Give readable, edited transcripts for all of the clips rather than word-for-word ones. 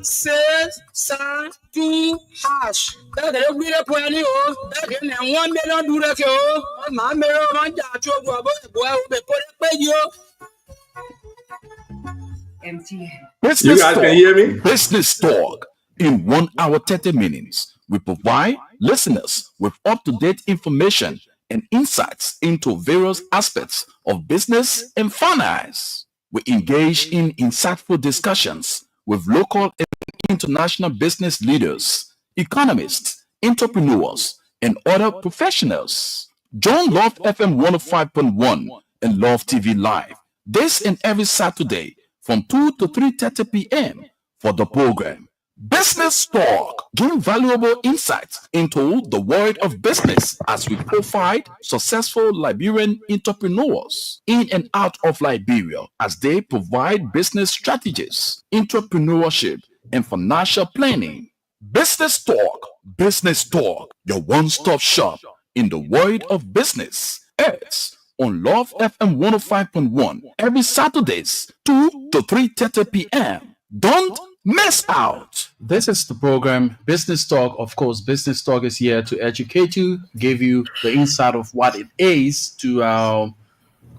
#662#. That they will be plenty of that in 1 million do that. My mirror on that you will be put you. Business guys talk, can hear me? business talk. In 1 hour 30 minutes, we provide listeners with up-to-date information and insights into various aspects of business and finance. We engage in insightful discussions with local and international business leaders, economists, entrepreneurs, and other professionals. Join Love FM 105.1 and Love TV Live this and every Saturday from 2 to 3:30 p.m. for the program Business Talk. Gain valuable insights into the world of business as we profile successful Liberian entrepreneurs in and out of Liberia as they provide business strategies, entrepreneurship, and financial planning. Business Talk, your one-stop shop in the world of business. It's on Love FM 105.1 every Saturdays, 2 to 3:30 p.m. Don't miss out. This is the program Business Talk. Of course, Business Talk is here to educate you, give you the insight of what it is to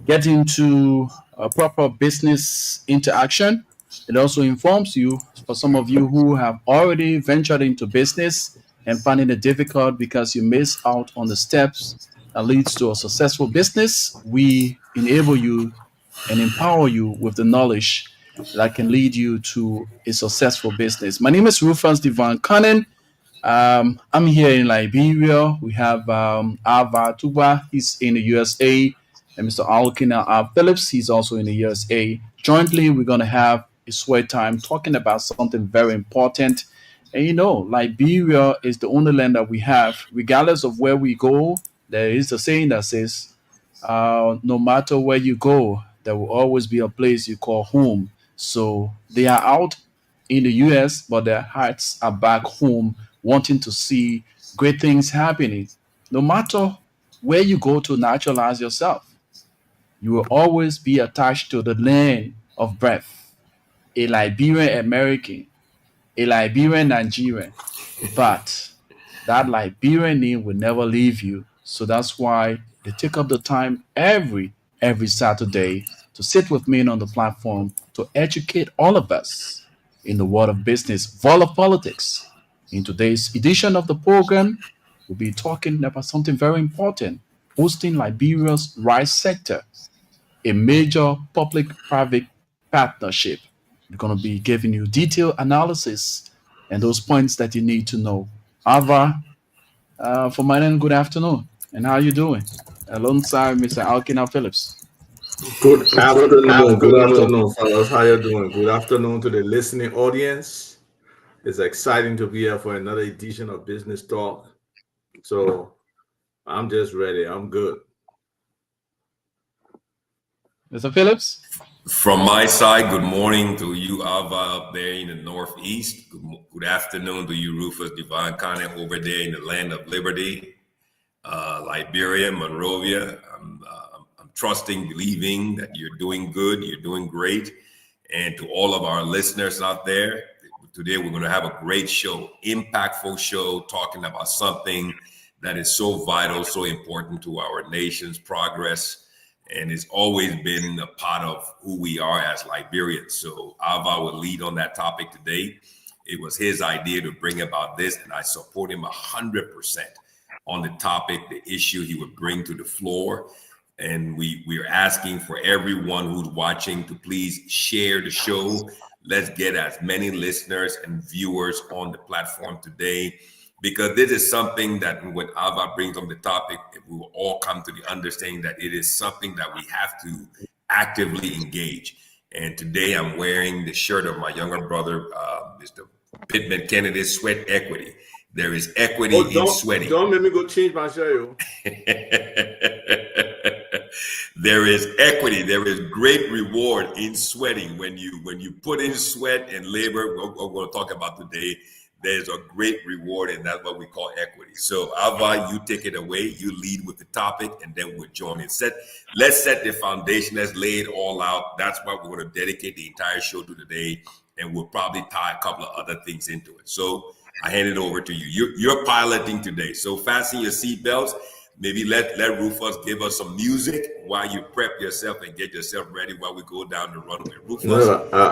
get into a proper business interaction. It also informs you, for some of you who have already ventured into business and finding it difficult because you miss out on the steps that leads to a successful business, we enable you and empower you with the knowledge that can lead you to a successful business. My name is Rufus Divine Cannon. I'm here in Liberia. We have Ava Tuba, he's in the USA, and Mr. Alkina Phillips, he's also in the USA. Jointly, we're going to have a sweat time talking about something very important. And you know, Liberia is the only land that we have, regardless of where we go. There is a saying that says, no matter where you go, there will always be a place you call home. So they are out in the US, but their hearts are back home, wanting to see great things happening. No matter where you go to naturalize yourself, you will always be attached to the land of birth. A Liberian American, a Liberian Nigerian, but that Liberian name will never leave you. So that's why they take up the time every Saturday to sit with me on the platform to educate all of us in the world of business, world of politics. In today's edition of the program, we'll be talking about something very important, boosting Liberia's rice sector, a major public-private partnership. We're going to be giving you detailed analysis and those points that you need to know. Ava, for my name, good afternoon. And how are you doing? Alongside Mr. Alkina Phillips. Good afternoon, fellas. How you doing? Good afternoon to the listening audience. It's exciting to be here for another edition of Business Talk. So I'm just ready. I'm good. Mr. Phillips? From my side, good morning to you, Ava, up there in the Northeast. Good afternoon to you, Rufus Divine Cannon, over there in the land of liberty, Liberia, Monrovia. I'm trusting, believing that you're doing good, you're doing great. And to all of our listeners out there, today we're going to have a great show, impactful show, talking about something that is so vital, so important to our nation's progress, and it's always been a part of who we are as Liberians. So Ava will lead on that topic today. It was his idea to bring about this, and I support him 100% on the topic, the issue he would bring to the floor. And we're asking for everyone who's watching to please share the show. Let's get as many listeners and viewers on the platform today, because this is something that when Ava brings on the topic, we will all come to the understanding that it is something that we have to actively engage. And today I'm wearing the shirt of my younger brother, Mr. Pittman Kennedy, Sweat Equity. There is equity in sweating. Don't make me go change my shirt. There is equity. There is great reward in sweating. When you put in sweat and labor, what we're going to talk about today, there's a great reward, and that's what we call equity. So Ava, you take it away. You lead with the topic, and then we'll join in. Let's set the foundation. Let's lay it all out. That's what we're going to dedicate the entire show to today. and we'll probably tie a couple of other things into it. So I hand it over to you. You're piloting today. So fasten your seatbelts. Maybe let Rufus give us some music while you prep yourself and get yourself ready while we go down the runway. Rufus,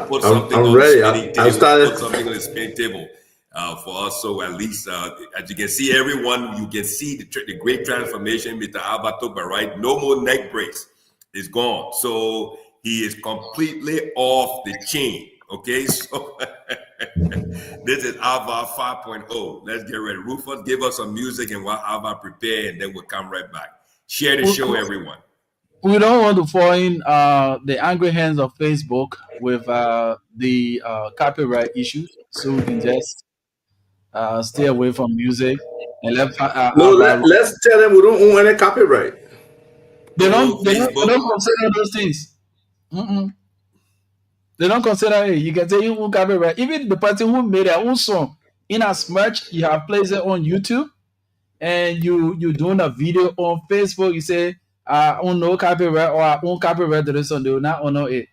put something on ready. the spinning table. Put something on the spinning table for us. So at least, as you can see, everyone, you can see the great transformation Mr. Alba took, but right, no more neck brace. It's gone. So he is completely off the chain. Okay, so this is Alva 5.0. Let's get ready. Rufus, give us some music and while Alva prepare, and then we'll come right back. Share the show, everyone. We don't want to fall in the angry hands of Facebook with the copyright issues, so we can just stay away from music and let's tell them we don't own any copyright. They don't consider those things. They don't consider it. You can say you own copyright. Even the person who made their own song, in as much you have placed it on YouTube and you doing a video on Facebook, you say I own no copyright or I own copyright to this song, they will not honor it.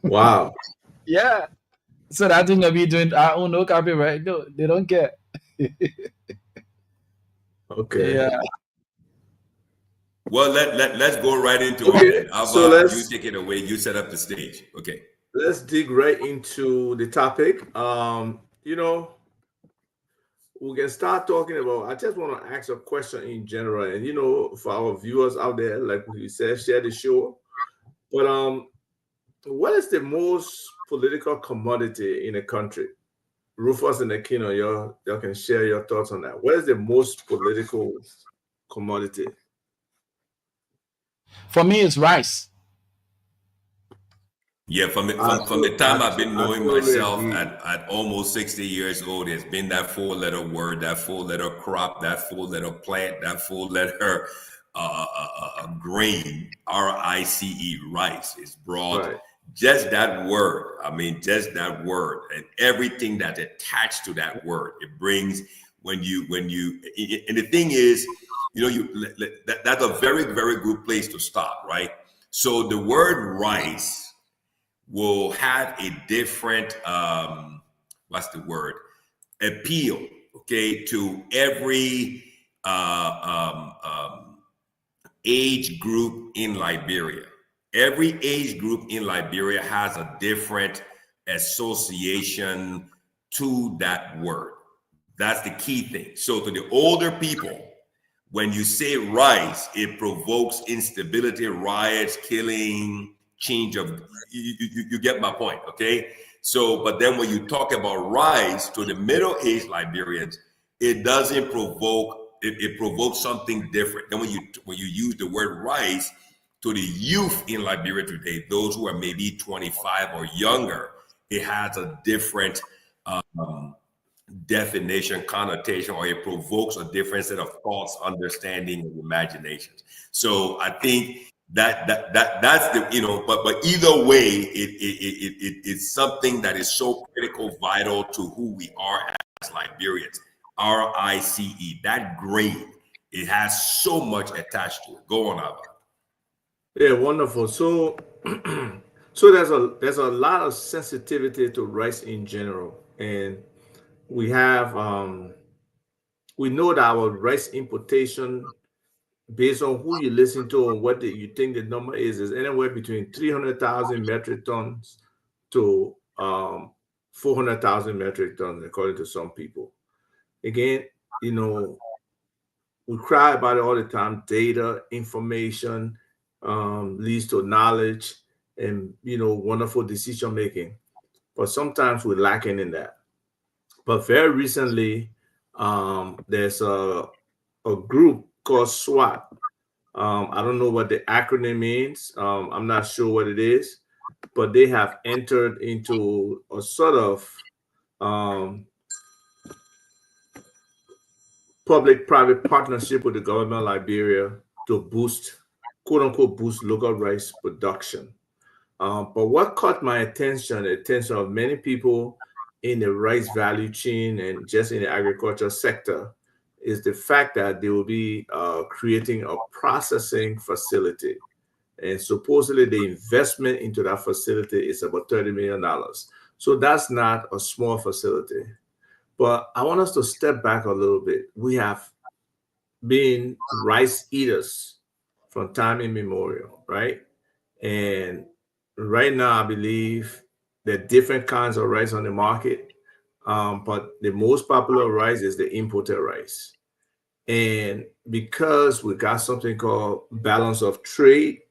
Wow. Yeah. So that thing that be doing I own no copyright. No, they don't care. Okay. Yeah. Well, let's go right into it. Alva, so you take it away. You set up the stage. Okay. Let's dig right into the topic. We can start talking about, I just want to ask a question in general. And, for our viewers out there, like we said, share the show. But what is the most political commodity in a country? Rufus and Aquino, y'all can share your thoughts on that. What is the most political commodity? For me, it's rice. Yeah, from the time I've been knowing myself at almost 60 years old, it's been that 4-letter word, that 4-letter crop, that 4-letter plant, that 4-letter grain, RICE, rice. Is brought. Right. Just that word. I mean, just that word and everything that's attached to that word. It brings when you and the thing is, that's a very, very good place to stop, right? So the word rice will have a different appeal, okay, to every age group in Liberia. Every age group in Liberia has a different association to that word. That's the key thing. So to the older people, when you say rice, it provokes instability, riots, killing, change of, you get my point, okay? So, but then when you talk about rice to the middle-aged Liberians, it doesn't provoke, it provokes something different. Then when you use the word rice to the youth in Liberia today, those who are maybe 25 or younger, it has a different definition, connotation, or it provokes a different set of thoughts, understanding, and imaginations. So I think that's the, but either way, it's something that is so critical, vital to who we are as Liberians. RICE, that grain, it has so much attached to it. Go on, Alva. Yeah, wonderful. So there's a lot of sensitivity to rice in general, and we have we know that our rice importation, based on who you listen to and what you think the number is anywhere between 300,000 metric tons to 400,000 metric tons, according to some people. Again, we cry about it all the time. Data, information leads to knowledge and, wonderful decision making. But sometimes we're lacking in that. But very recently, there's a group called SWAT. I don't know what the acronym means. I'm not sure what it is, but they have entered into a sort of public-private partnership with the government of Liberia to boost, quote unquote, boost local rice production. But what caught my attention, the attention of many people in the rice value chain and just in the agriculture sector, is the fact that they will be creating a processing facility. And supposedly the investment into that facility is about $30 million. So that's not a small facility. But I want us to step back a little bit. We have been rice eaters from time immemorial, right? And right now, I believe there are different kinds of rice on the market, but the most popular rice is the imported rice. And because we got something called balance of trade,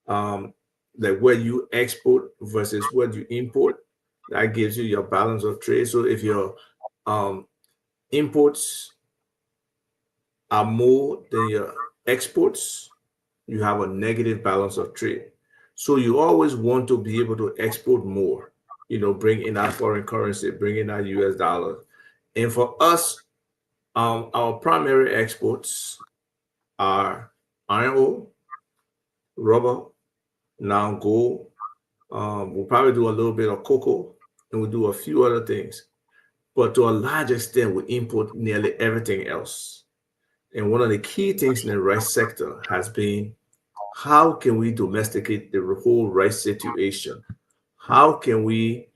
like where you export versus what you import, that gives you your balance of trade. So if your imports are more than your exports, you have a negative balance of trade. So you always want to be able to export more, bring in that foreign currency, bring in that US dollar. And for us, our primary exports are iron ore, rubber, now gold. We'll probably do a little bit of cocoa, and we'll do a few other things. But to a large extent, we import nearly everything else. And one of the key things in the rice sector has been, how can we domesticate the whole rice situation? How can we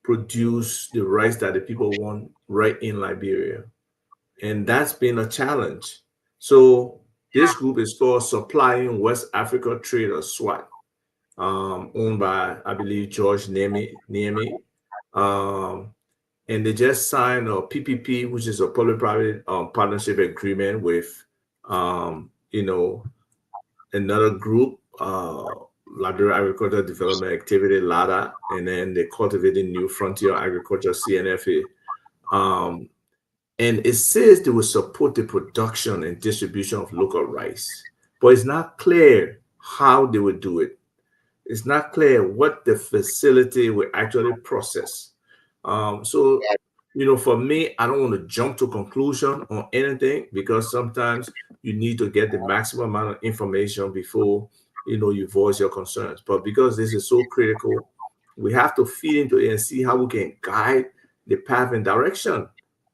produce the rice that the people want right in Liberia? And that's been a challenge. So this group is called Supplying West Africa Traders, SWAT, owned by, I believe, George Niemi. And they just signed a PPP, which is a public-private partnership agreement with, another group, Liberia Agricultural Development Activity, LADA, and then the Cultivating New Frontier Agriculture, CNFA. And it says they will support the production and distribution of local rice, but it's not clear how they will do it. It's not clear what the facility will actually process. So, for me, I don't want to jump to conclusion on anything, because sometimes you need to get the maximum amount of information before, you voice your concerns. But because this is so critical, we have to feed into it and see how we can guide the path and direction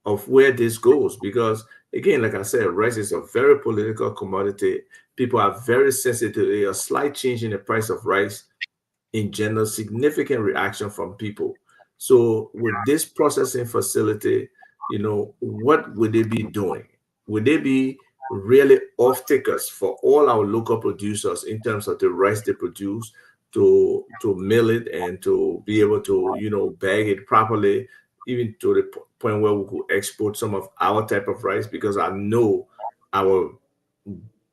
of where this goes. Because again, like I said, rice is a very political commodity. People are very sensitive to a slight change in the price of rice in general, significant reaction from people. So with this processing facility, what would they be doing? Would they be really off takers for all our local producers in terms of the rice they produce, to mill it and to be able to, bag it properly, even to the point where we could export some of our type of rice? Because I know our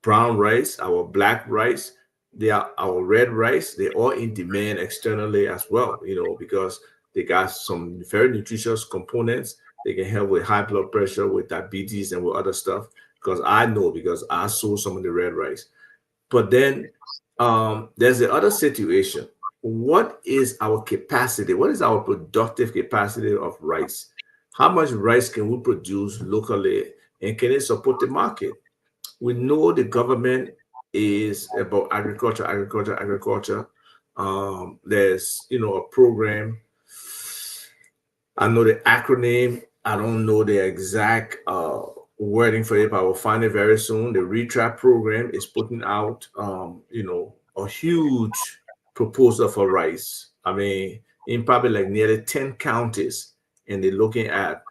brown rice, our black rice, our red rice, they're all in demand externally as well, because they got some very nutritious components. They can help with high blood pressure, with diabetes, and with other stuff. Because I sold some of the red rice. But then there's the other situation. What is our capacity? What is our productive capacity of rice? How much rice can we produce locally, and can it support the market? We know the government is about agriculture. There's a program. I know the acronym. I don't know the exact wording for it, but I will find it very soon. The RETRAP program is putting out a huge proposal for rice. I mean, in probably like nearly 10 counties, and they're looking at,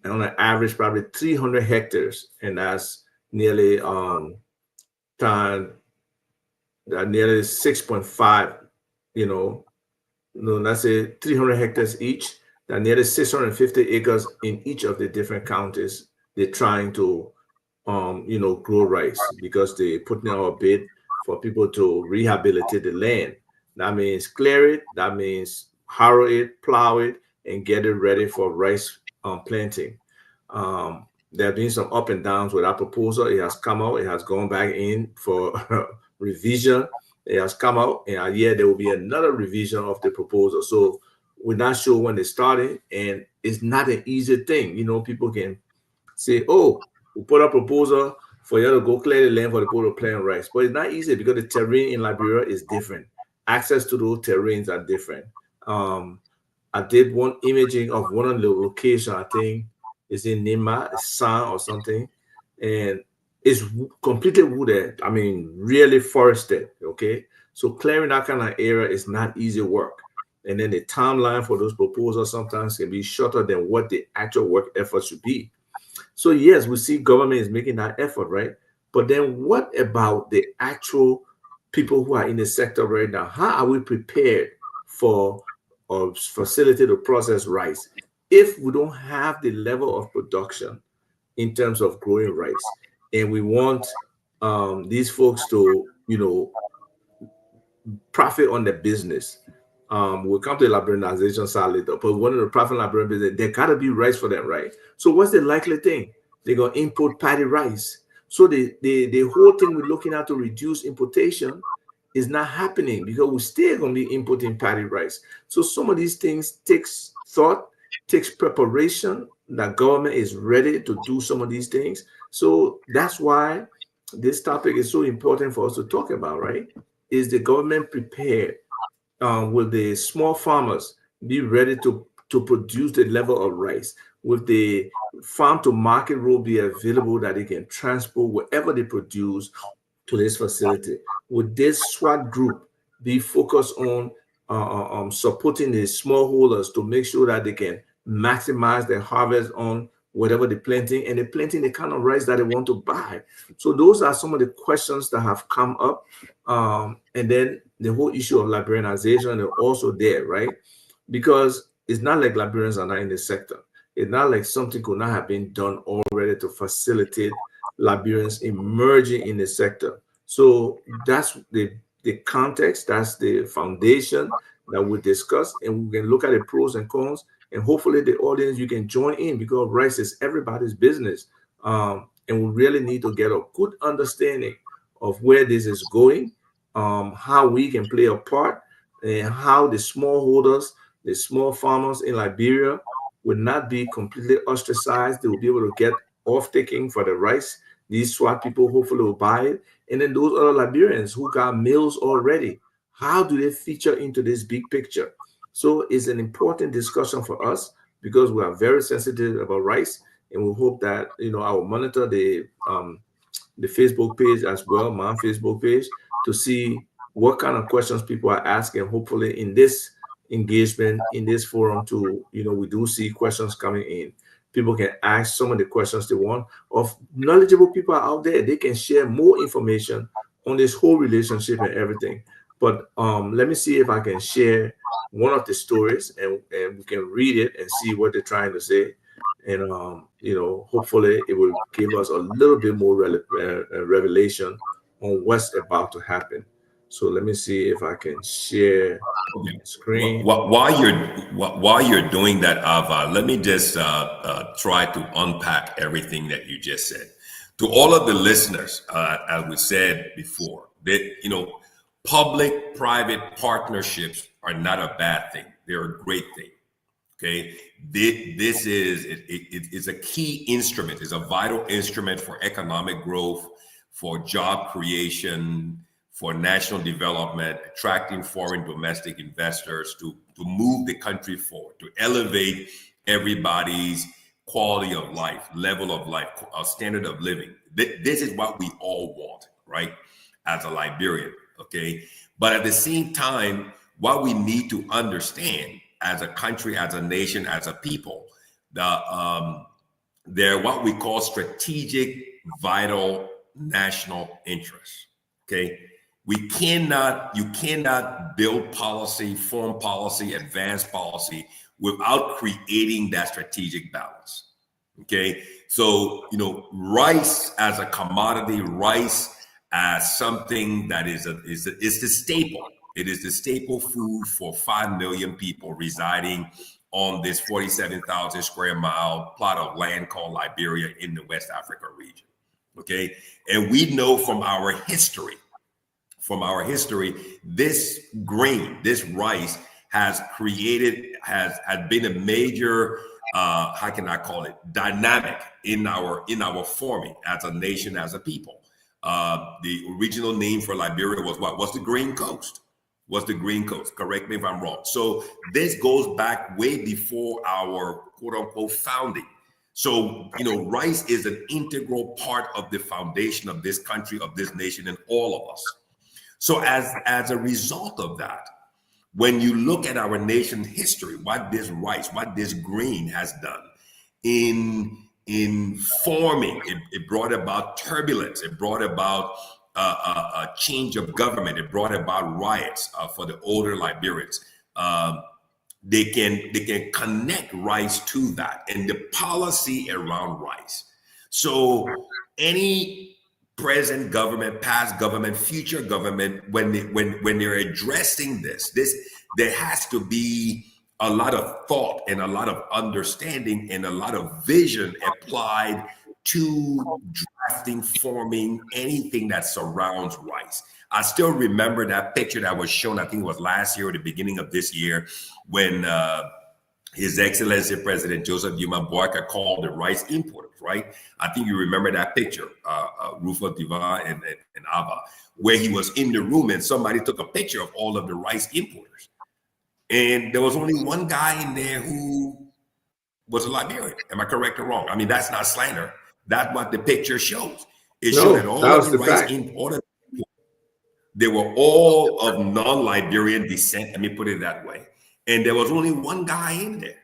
on an average, probably 300 hectares, and that's nearly nearly 6.5, let's say 300 hectares each. That nearly 650 acres in each of the different counties. They're trying to grow rice, because they're putting out a bid for people to rehabilitate the land. That means clear it, that means harrow it, plow it, and get it ready for rice planting. There have been some up and downs with that proposal. It has come out, it has gone back in for revision. It has come out, and there will be another revision of the proposal. So we're not sure when they started, and it's not an easy thing. People can say, "Oh, we put a proposal for you to go clear the land for the people to plant rice," but it's not easy, because the terrain in Liberia is different. Access to those terrains are different. I did one imaging of one of the locations. I think it's in Nima, San or something, and it's completely wooded. I mean, really forested. Okay, so clearing that kind of area is not easy work. and then the timeline for those proposals sometimes can be shorter than what the actual work effort should be. So yes, we see government is making that effort, right? But then what about the actual people who are in the sector right now? How are we prepared for or facilitate the process rice if we don't have the level of production in terms of growing rice? And we want these folks to, profit on the business. We'll come to the liberalization side later, but one of the profit liberation business, there gotta be rice for them, right? So what's the likely thing? They're gonna import paddy rice. So the whole thing we're looking at to reduce importation is not happening because we're still gonna be importing paddy rice. So some of these things takes thought, takes preparation. That government is ready to do some of these things. So that's why this topic is so important for us to talk about, right? Is the government prepared? Will the small farmers be ready to produce the level of rice? Will the farm to market road be available that they can transport whatever they produce to this facility? Would this SWAT group be focused on supporting the smallholders to make sure that they can maximize their harvest on whatever they're planting, and they're planting the kind of rice that they want to buy? So those are some of the questions that have come up. And then the whole issue of Liberianization is also there, right? Because it's not like Liberians are not in the sector. It's not like something could not have been done already to facilitate Liberians emerging in the sector. So that's the context, that's the foundation that we discuss, and we can look at the pros and cons, and hopefully the audience, you can join in, because rice is everybody's business. And we really need to get a good understanding of where this is going, how we can play a part, and how the smallholders, the small farmers in Liberia would not be completely ostracized. They will be able to get off taking for the rice. These SWAT people hopefully will buy it. And then those other Liberians who got mills already, how do they feature into this big picture? So it's an important discussion for us because we are very sensitive about rice, and we hope that I will monitor the Facebook page as well, my Facebook page, to see what kind of questions people are asking. Hopefully in this engagement, in this forum too, we do see questions coming in. People can ask some of the questions they want. Of knowledgeable people out there, they can share more information on this whole relationship and everything. But let me see if I can share one of the stories, and we can read it and see what they're trying to say. And hopefully it will give us a little bit more revelation on what's about to happen. So let me see if I can share screen. While you're doing that, Ava, let me just try to unpack everything that you just said. To all of the listeners, as we said before, that public-private partnerships are not a bad thing; they're a great thing. Okay, this is a key instrument. It's a vital instrument for economic growth, for job creation, for national development, attracting foreign domestic investors to move the country forward, to elevate everybody's quality of life, level of life, standard of living. This is what we all want, right? As a Liberian, okay? But at the same time, what we need to understand as a country, as a nation, as a people, they're what we call strategic, vital national interests, okay? You cannot build policy, form policy, advance policy without creating that strategic balance. Okay. So, rice as a commodity, rice as something that is the staple. It is the staple food for 5 million people residing on this 47,000 square mile plot of land called Liberia in the West Africa region. Okay. And we know from our history, this grain, this rice has been a major, how can I call it, dynamic in our forming as a nation, as a people. The original name for Liberia was what? Was the Green Coast. Correct me if I'm wrong. So this goes back way before our quote unquote founding. So, rice is an integral part of the foundation of this country, of this nation, and all of us. So as a result of that, when you look at our nation's history, what this rice, what this grain has done in forming, it brought about turbulence. It brought about a change of government. It brought about riots for the older Liberians. They can connect rice to that and the policy around rice. So any present government, past government, future government, when they're addressing this, there has to be a lot of thought and a lot of understanding and a lot of vision applied to drafting, forming anything that surrounds rice. I still remember that picture that was shown, I think it was last year or the beginning of this year, when His Excellency President Joseph Yuma Boyka called the rice importers, right? I think you remember that picture, Rufus Divan and Ava, where he was in the room and somebody took a picture of all of the rice importers. And there was only one guy in there who was a Liberian. Am I correct or wrong? I mean, that's not slander. That's what the picture shows. It showed that all of the rice importers, they were all of non-Liberian descent. Let me put it that way. And there was only one guy in there.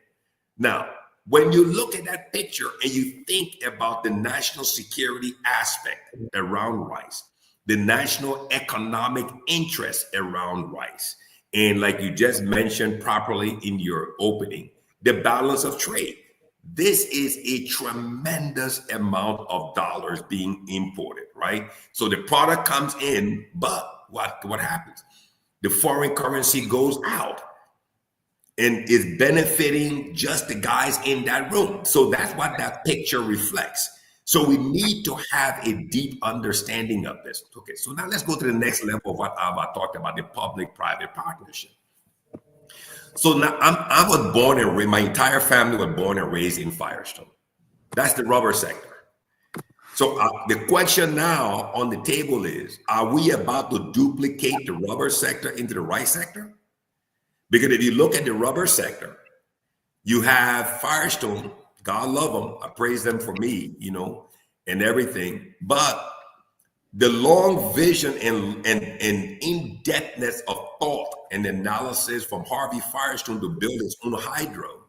Now, when you look at that picture and you think about the national security aspect around rice, the national economic interest around rice, and like you just mentioned properly in your opening, the balance of trade. This is a tremendous amount of dollars being imported, right? So the product comes in, but what happens? The foreign currency goes out and is benefiting just the guys in that room. So that's what that picture reflects. So we need to have a deep understanding of this. Okay, so now let's go to the next level of what Ava talked about, the public-private partnership. So now I was born and raised, my entire family was born and raised in Firestone. That's the rubber sector. So the question now on the table is, are we about to duplicate the rubber sector into the rice sector? Because if you look at the rubber sector, you have Firestone, God love them, I praise them for me, you know, and everything. But the long vision and in-depthness of thought and analysis from Harvey Firestone to build his own hydro,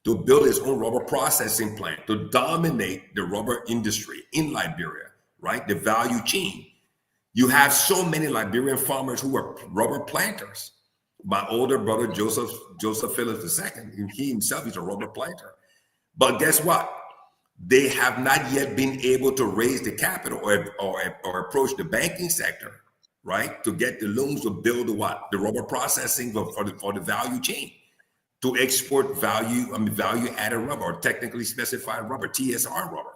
to build his own rubber processing plant, to dominate the rubber industry in Liberia, right? The value chain. You have so many Liberian farmers who are rubber planters. My older brother, Joseph Phillips II, he himself is a rubber planter. But guess what? They have not yet been able to raise the capital or approach the banking sector, right? To get the loans to build the what? The rubber processing for the value chain, to export value added rubber or technically specified rubber, TSR rubber.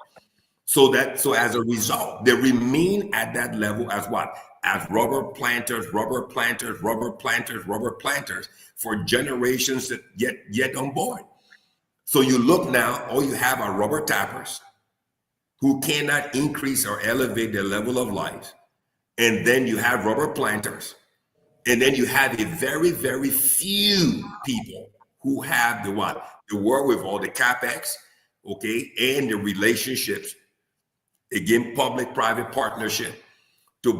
So as a result, they remain at that level as what? As rubber planters for generations that yet unborn. So you look now, all you have are rubber tappers who cannot increase or elevate their level of life. And then you have rubber planters. And then you have a very, very few people who have the what? The wherewithal, the CapEx, okay, and the relationships, again, public-private partnership, to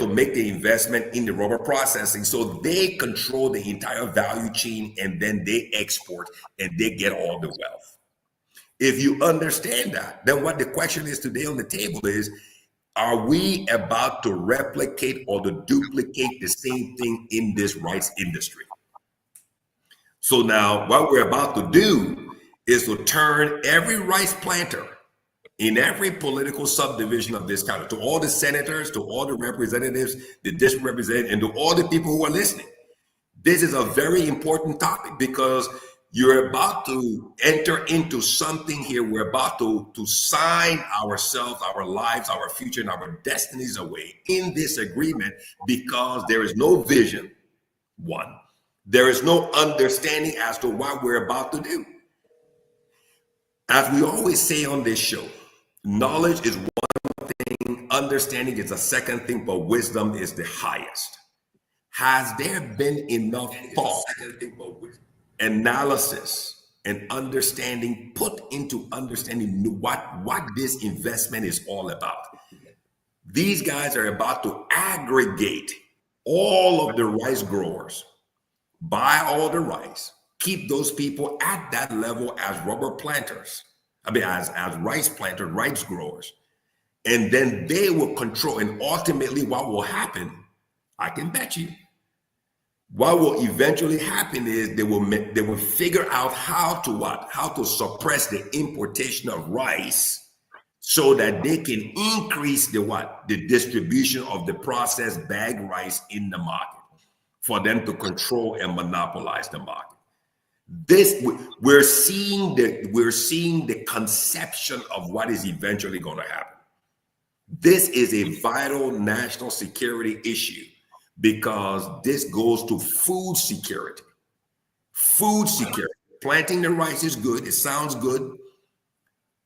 make the investment in the rubber processing so they control the entire value chain and then they export and they get all the wealth. If you understand that, then what the question is today on the table is, are we about to replicate or to duplicate the same thing in this rice industry? So now what we're about to do is to turn every rice planter in every political subdivision of this country, to all the senators, to all the representatives, the district representatives, and to all the people who are listening. This is a very important topic because you're about to enter into something here. We're about to sign ourselves, our lives, our future, and our destinies away in this agreement because there is no vision, one. There is no understanding as to what we're about to do. As we always say on this show, knowledge is one thing, understanding is a second thing, but wisdom is the highest. Has there been enough thought, analysis, and understanding put into understanding what this investment is all about? These guys are about to aggregate all of the rice growers, buy all the rice, keep those people at that level as rubber planters. I mean, as rice planters, rice growers. And then they will control. And ultimately, what will happen, I can bet you, what will eventually happen is they will figure out how to suppress the importation of rice so that they can increase the distribution of the processed bag rice in the market for them to control and monopolize the market. We're seeing the conception of what is eventually going to happen. This is a vital national security issue because this goes to food security. Food security. Planting the rice is good. It sounds good.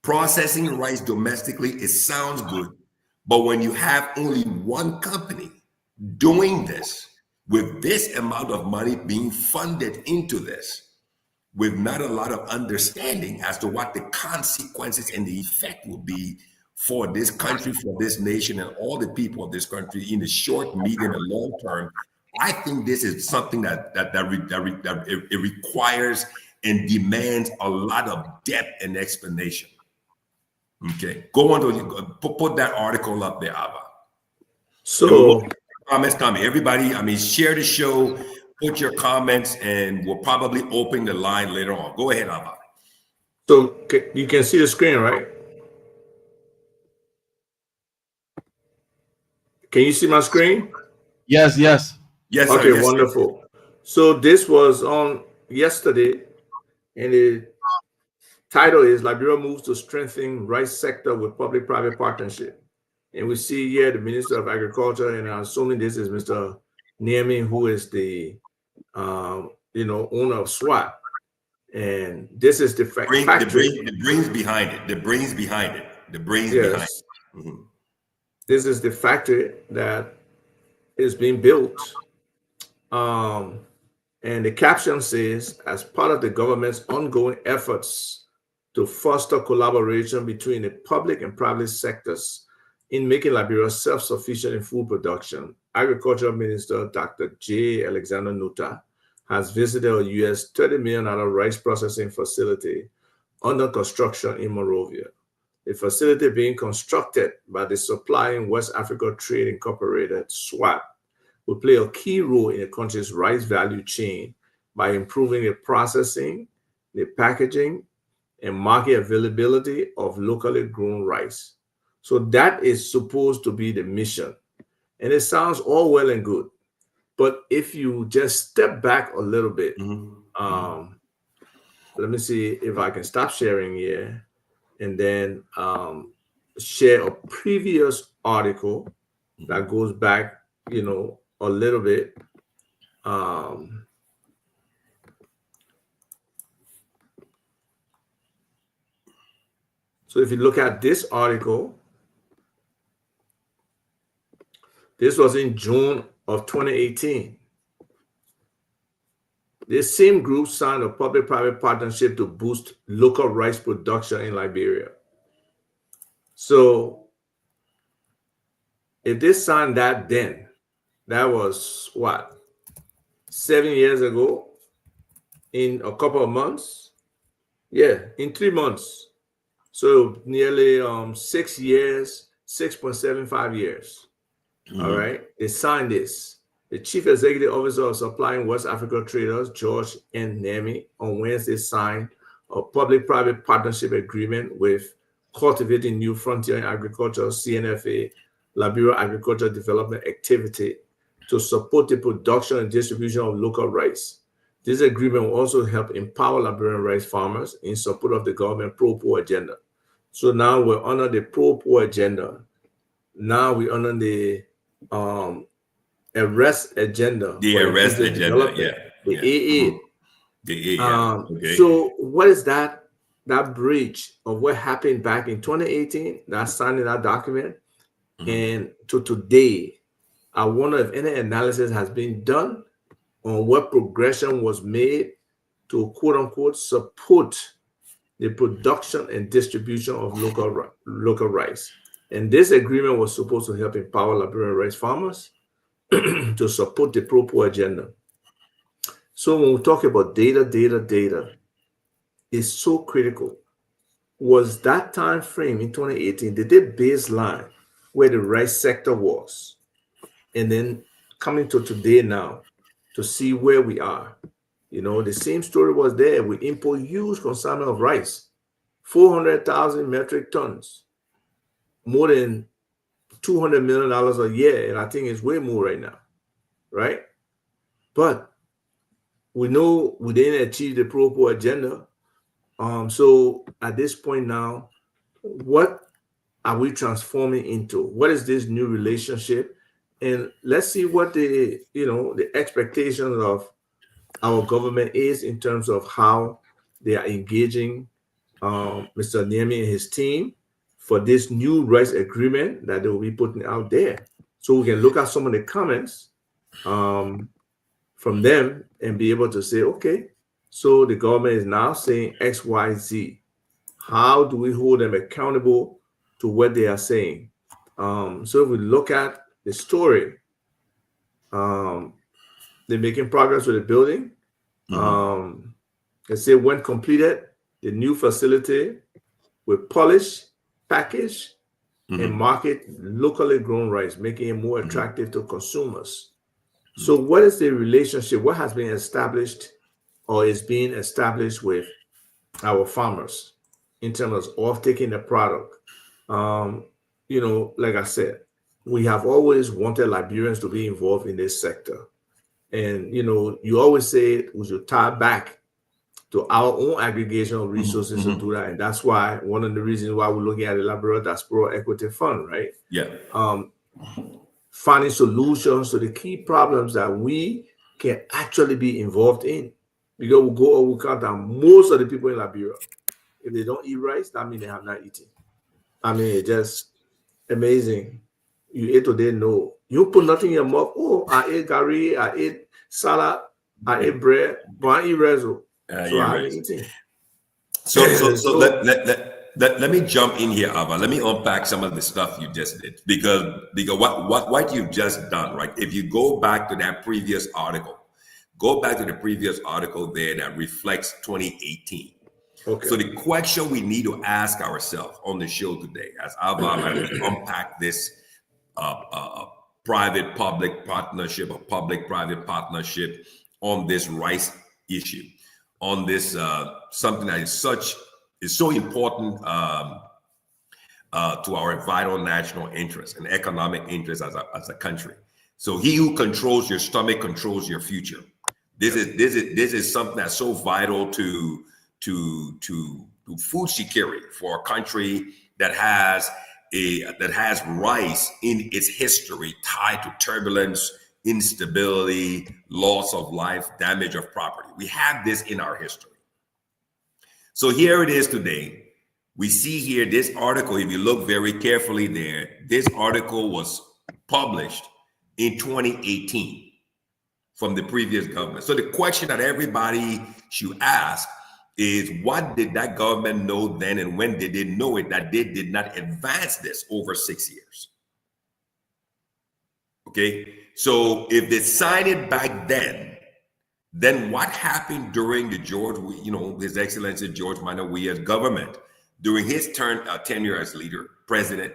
Processing the rice domestically, it sounds good. But when you have only one company doing this, with this amount of money being funded into this, with not a lot of understanding as to what the consequences and the effect will be for this country, for this nation, and all the people of this country in the short, medium, and long term, I think this is something that it requires and demands a lot of depth and explanation. Okay, go on to put that article up there, Abba. So comments coming. Everybody, I mean, share the show, put your comments, and we'll probably open the line later on. Go ahead, Abba. So you can see the screen, right? Can you see my screen? Yes, yes. Yes, okay, sir. Yes, wonderful. So this was on yesterday, and the title is Liberia moves to strengthen rice sector with public-private partnership. And we see here the Minister of Agriculture, and I'm assuming this is Mr. Niemi, who is the owner of SWAT. And this is the factory. The brains behind it. The brains behind it. The brains behind it. Mm-hmm. This is the factory that is being built. And the caption says, as part of the government's ongoing efforts to foster collaboration between the public and private sectors in making Liberia self-sufficient in food production, Agriculture Minister Dr. J. Alexander Nuta has visited a U.S. $30 million rice processing facility under construction in Monrovia. The facility being constructed by the Supplying West Africa Trade Incorporated, SWAT, will play a key role in the country's rice value chain by improving the processing, the packaging, and market availability of locally grown rice. So that is supposed to be the mission. And it sounds all well and good. But if you just step back a little bit, let me see if I can stop sharing here and then share a previous article that goes back, a little bit. So if you look at this article, this was in June of 2018. This same group signed a public-private partnership to boost local rice production in Liberia. So if they signed that then, that was what, 7 years ago, in a couple of months? Yeah, in 3 months. So nearly 6 years, 6.75 years. All right, they signed this. The Chief Executive Officer of Supplying West Africa Traders, George N. Nemi, on Wednesday signed a public-private partnership agreement with Cultivating New Frontier in Agriculture, CNFA, Liberia Agriculture Development Activity, to support the production and distribution of local rice. This agreement will also help empower Liberian rice farmers in support of the government pro-poor agenda. So now we're under the pro-poor agenda. Now we're under the arrest agenda. The arrest agenda, yeah. The AA. The AA, okay. So what is that bridge of what happened back in 2018, that signing that document, and to today? I wonder if any analysis has been done on what progression was made to quote unquote support the production and distribution of local rice. And this agreement was supposed to help empower Liberian rice farmers to support the pro-poor agenda. So when we talk about data is so critical. Was that time frame in 2018, did they baseline where the rice sector was? And then coming to today now to see where we are. You know, the same story was there. We import huge consumption of rice, 400,000 metric tons, more than $200 million a year. And I think it's way more right now, right? But we know we didn't achieve the Pro agenda. So at this point now, what are we transforming into? What is this new relationship? And let's see what the expectations of our government is in terms of how they are engaging Mr. Niemi and his team for this new rights agreement that they will be putting out there. So we can look at some of the comments from them and be able to say, okay, so the government is now saying X, Y, Z. How do we hold them accountable to what they are saying? So if we look at the story, they're making progress with the building. They say when completed, the new facility will polish, package, and market locally grown rice, making it more attractive to consumers. So what is the relationship? What has been established or is being established with our farmers in terms of taking the product? Like I said, we have always wanted Liberians to be involved in this sector. And, you always say we should tie back to our own aggregation of resources to do that. And that's why one of the reasons why we're looking at the Liberal Diaspora Equity Fund, right? Yeah. Finding solutions to the key problems that we can actually be involved in. Because we count down most of the people in Liberia, if they don't eat rice, that means they have not eaten. I mean, it's just amazing. You ate today, no. You put nothing in your mouth. Oh, I ate gari, I ate salad, I ate bread, but I eat rezo. So I haven't eaten. So let me jump in here, Ava. Let me unpack some of the stuff you just did. Because what you've just done, right? If you go back to that previous article, there that reflects 2018. Okay. So the question we need to ask ourselves on the show today, as Ava and we unpack this private-public partnership or public-private partnership on this rice issue, on this something that is so important to our vital national interest and economic interest as a country. So he who controls your stomach controls your future. This is something that's so vital to food security for a country that has rice in its history tied to turbulence, instability, loss of life, damage of property. We have this in our history. So here it is today. We see here this article, if you look very carefully there, this article was published in 2018 from the previous government. So the question that everybody should ask is, what did that government know then, and when did they know it that they did not advance this over 6 years? Okay, so if they signed it back then what happened during the His Excellency George Manawia's government, during his tenure as leader, president,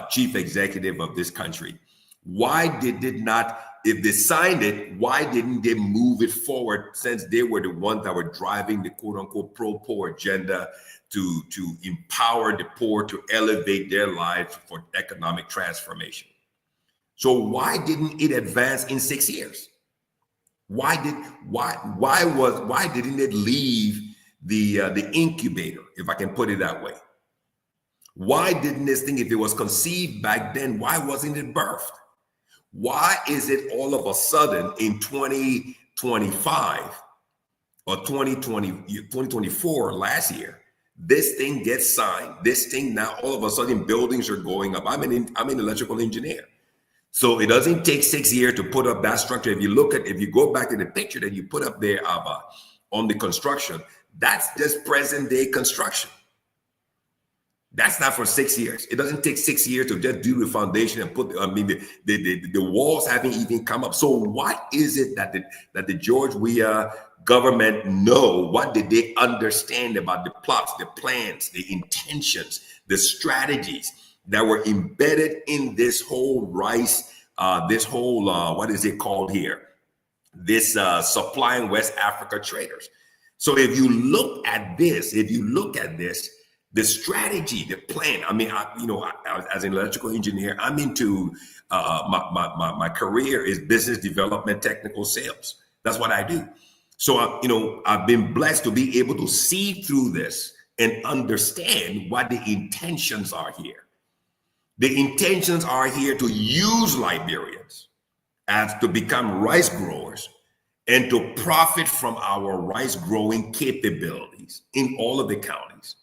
chief executive of this country? Why did it not, if they signed it, why didn't they move it forward, since they were the ones that were driving the quote-unquote pro-poor agenda to empower the poor, to elevate their lives for economic transformation? So why didn't it advance in 6 years? Why didn't it leave the incubator, if I can put it that way? Why didn't this thing, if it was conceived back then, why wasn't it birthed? Why is it all of a sudden in 2025 or 2024 last year, this thing gets signed, this thing now all of a sudden buildings are going up? I'm an electrical engineer. So it doesn't take 6 years to put up that structure. If you go back to the picture that you put up there, Abba, on the construction, that's just present day construction. That's not for 6 years. It doesn't take 6 years to just do the foundation and put. The walls haven't even come up. So what is it that the George Weah government know? What did they understand about the plots, the plans, the intentions, the strategies that were embedded in this whole rice? This whole what is it called here? This supplying West Africa traders. So if you look at this, the strategy, the plan. I mean, as an electrical engineer, I'm into my career is business development, technical sales. That's what I do. So, I've been blessed to be able to see through this and understand what the intentions are here. The intentions are here to use Liberians as to become rice growers and to profit from our rice growing capabilities in all of the counties.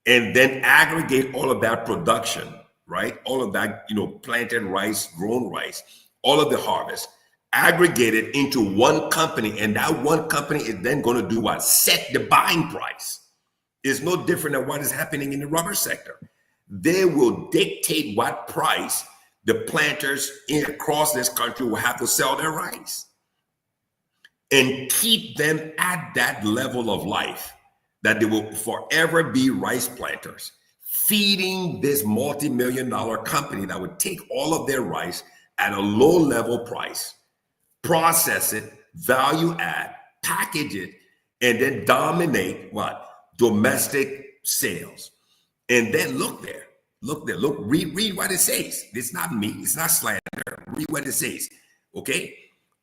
And then aggregate all of that production, right? All of that, planted rice, grown rice, all of the harvest, aggregate it into one company. And that one company is then going to do what? Set the buying price. It's no different than what is happening in the rubber sector. They will dictate what price the planters across this country will have to sell their rice and keep them at that level of life, that they will forever be rice planters, feeding this multi-million-dollar company that would take all of their rice at a low-level price, process it, value add, package it, and then dominate what? Domestic sales. And then look, read what it says. It's not me, it's not slander. Read what it says, okay?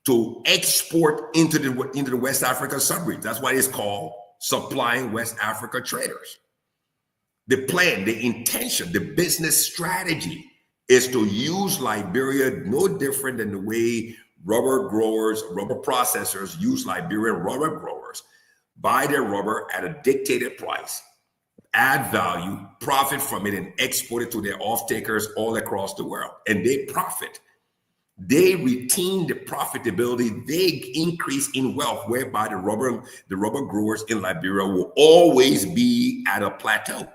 To export into the West Africa sub-region. That's why it's called supplying West Africa traders. The plan, the intention, the business strategy is to use Liberia no different than the way rubber growers, rubber processors use Liberian rubber growers, buy their rubber at a dictated price, add value, profit from it, and export it to their off-takers all across the world. And they profit. They retain the profitability, they increase in wealth, whereby the rubber growers in Liberia will always be at a plateau.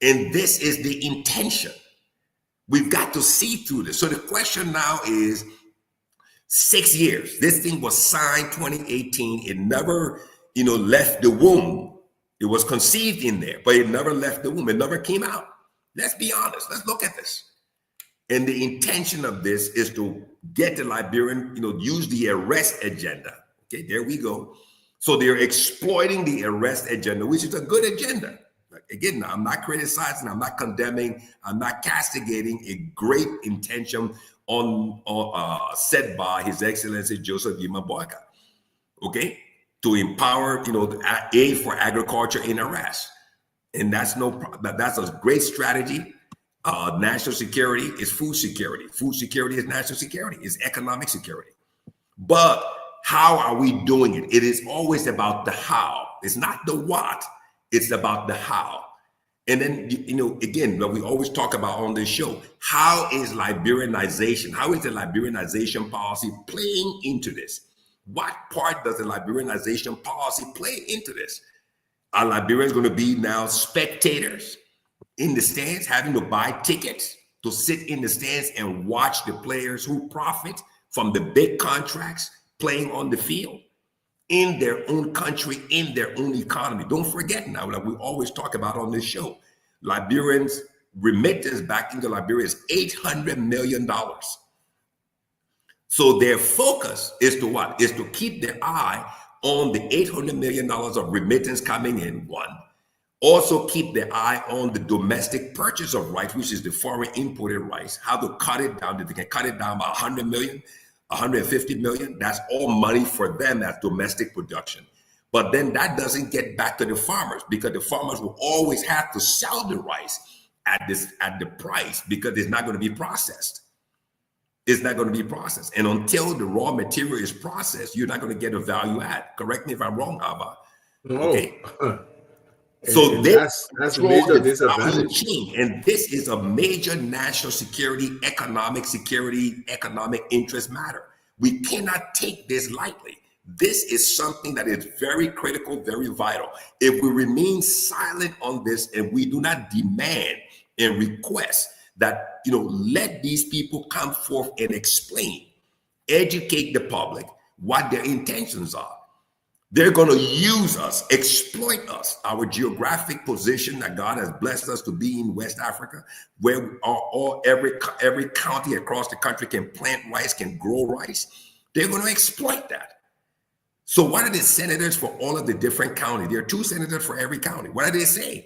And this is the intention. We've got to see through this. So the question now is 6 years. This thing was signed 2018. It never, left the womb. It was conceived in there, but it never left the womb. It never came out. Let's be honest. Let's look at this. And the intention of this is to get the Liberian, use the arrest agenda. Okay, there we go. So they're exploiting the arrest agenda, which is a good agenda. Again, I'm not criticizing, I'm not condemning, I'm not castigating a great intention set by His Excellency Joseph Yima Boyka. Okay, to empower, the aid for agriculture in arrest, and that's a great strategy. National security is food security. Food security is national security. It's economic security. But how are we doing it? It is always about the how. It's not the what. It's about the how. And then, again, what we always talk about on this show, how is Liberianization? How is the Liberianization policy playing into this? What part does the Liberianization policy play into this? Are Liberians going to be now spectators in the stands, having to buy tickets to sit in the stands and watch the players who profit from the big contracts playing on the field in their own country, in their own economy? Don't forget now, like we always talk about on this show, Liberians' remittance back into Liberia is $800 million. So their focus is to what? Is to keep their eye on the $800 million of remittance coming in, one. Also keep their eye on the domestic purchase of rice, which is the foreign imported rice, how to cut it down. If they can cut it down by 100 million, 150 million, that's all money for them as domestic production. But then that doesn't get back to the farmers, because the farmers will always have to sell the rice at the price, because it's not going to be processed. It's not going to be processed. And until the raw material is processed, you're not going to get a value add. Correct me if I'm wrong, Abba. No. Okay. So that's a major disadvantage. And this is a major national security, economic interest matter. We cannot take this lightly. This is something that is very critical, very vital. If we remain silent on this and we do not demand and request that, let these people come forth and explain, educate the public what their intentions are. They're going to use us, exploit us, our geographic position that God has blessed us to be in West Africa, where every county across the country can plant rice, can grow rice. They're going to exploit that. So what are the senators for all of the different counties? There are 2 senators for every county. What are they saying?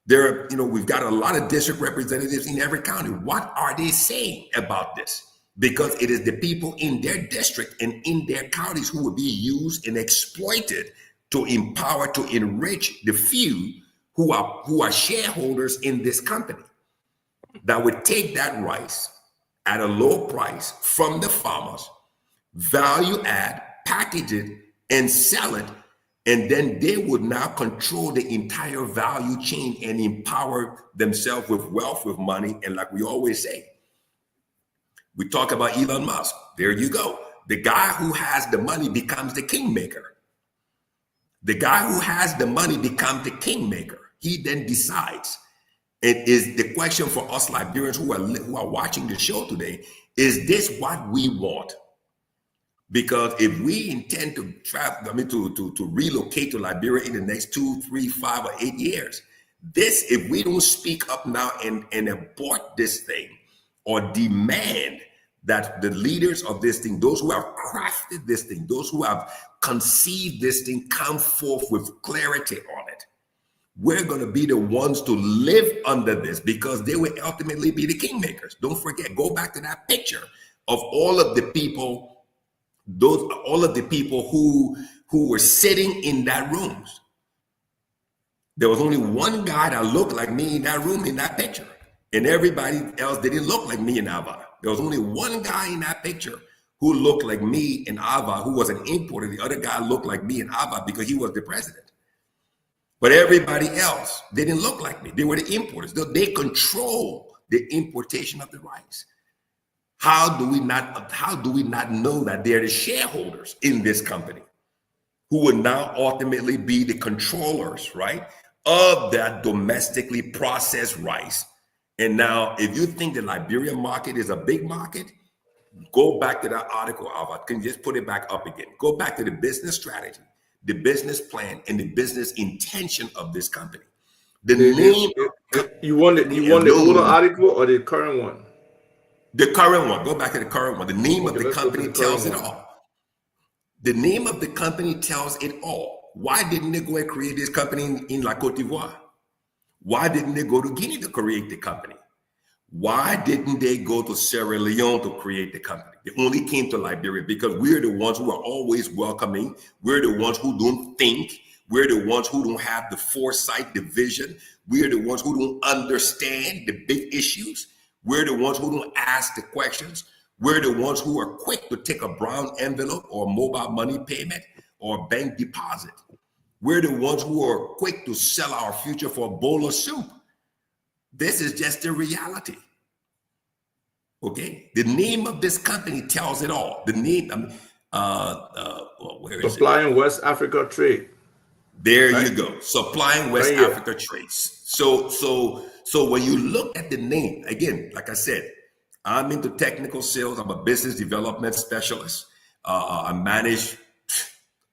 We've got a lot of district representatives in every county. What are they saying about this? Because it is the people in their district and in their counties who will be used and exploited to empower, to enrich the few who are shareholders in this company that would take that rice at a low price from the farmers, value add, package it, and sell it, and then they would now control the entire value chain and empower themselves with wealth, with money. And like we always say, we talk about Elon Musk. There you go. The guy who has the money becomes the kingmaker. The guy who has the money becomes the kingmaker. He then decides. It is the question for us Liberians who are watching the show today: is this what we want? Because if we intend to travel, to relocate to Liberia in the next 2, 3, 5, or 8 years, if we don't speak up now and abort this thing, or demand that the leaders of this thing, those who have crafted this thing, those who have conceived this thing, come forth with clarity on it, we're going to be the ones to live under this, because they will ultimately be the kingmakers. Don't forget, go back to that picture of all of the people who were sitting in that rooms. There was only one guy that looked like me in that room, in that picture, and everybody else didn't look like me and Ava. There was only one guy in that picture who looked like me and Ava, who was an importer. The other guy looked like me and Ava because he was the president. But everybody else didn't look like me. They were the importers. They control the importation of the rice. How do we not know that they're the shareholders in this company who will now ultimately be the controllers, right, of that domestically processed rice? And now, if you think the Liberian market is a big market, go back to that article, Alva. Can you just put it back up again? Go back to the business strategy, the business plan, and the business intention of this company. You want the older article or the current one? The current one. Go back to the current one. The name of the company tells it all. The name of the company tells it all. Why didn't they go and create this company in La Côte d'Ivoire? Why didn't they go to Guinea to create the company? Why didn't they go to Sierra Leone to create the company? They only came to Liberia because we're the ones who are always welcoming. We're the ones who don't think. We're the ones who don't have the foresight, the vision. We're the ones who don't understand the big issues. We're the ones who don't ask the questions. We're the ones who are quick to take a brown envelope or mobile money payment or bank deposit. We're the ones who are quick to sell our future for a bowl of soup. This is just the reality. Okay? The name of this company tells it all. The name, where is Supplying West Africa trade. There you go. Supplying West Africa trades. So when you look at the name, again, like I said, I'm into technical sales. I'm a business development specialist. I manage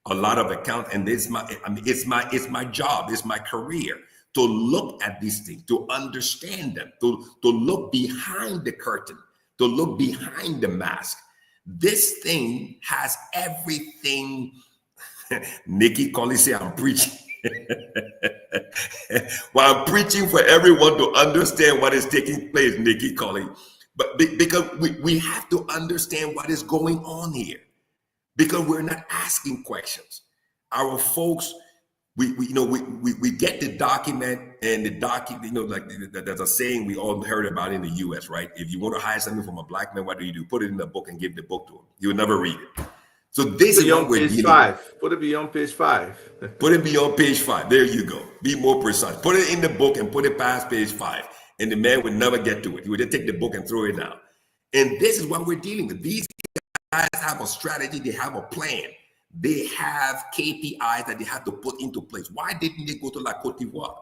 a lot of accounts, and it's my job, it's my career to look at these things, to understand them, to look behind the curtain, to look behind the mask. This thing has everything. Nikki Colley say I'm preaching. Well, I'm preaching for everyone to understand what is taking place, Nikki Colley. But because we have to understand what is going on here, because we're not asking questions. Our folks, we get the document, and the document, like there's a saying we all heard about in the U.S., right? If you want to hide something from a black man, what do? Put it in a book and give the book to him. You'll never read it. So this is what we're dealing with. Put it beyond page 5. Put it beyond page 5. There you go. Be more precise. Put it in the book and put it past page 5. And the man would never get to it. He would just take the book and throw it down. And this is what we're dealing with. These guys have a strategy. They have a plan. they have KPIs that they have to put into place. Why didn't they go to La Cote d'Ivoire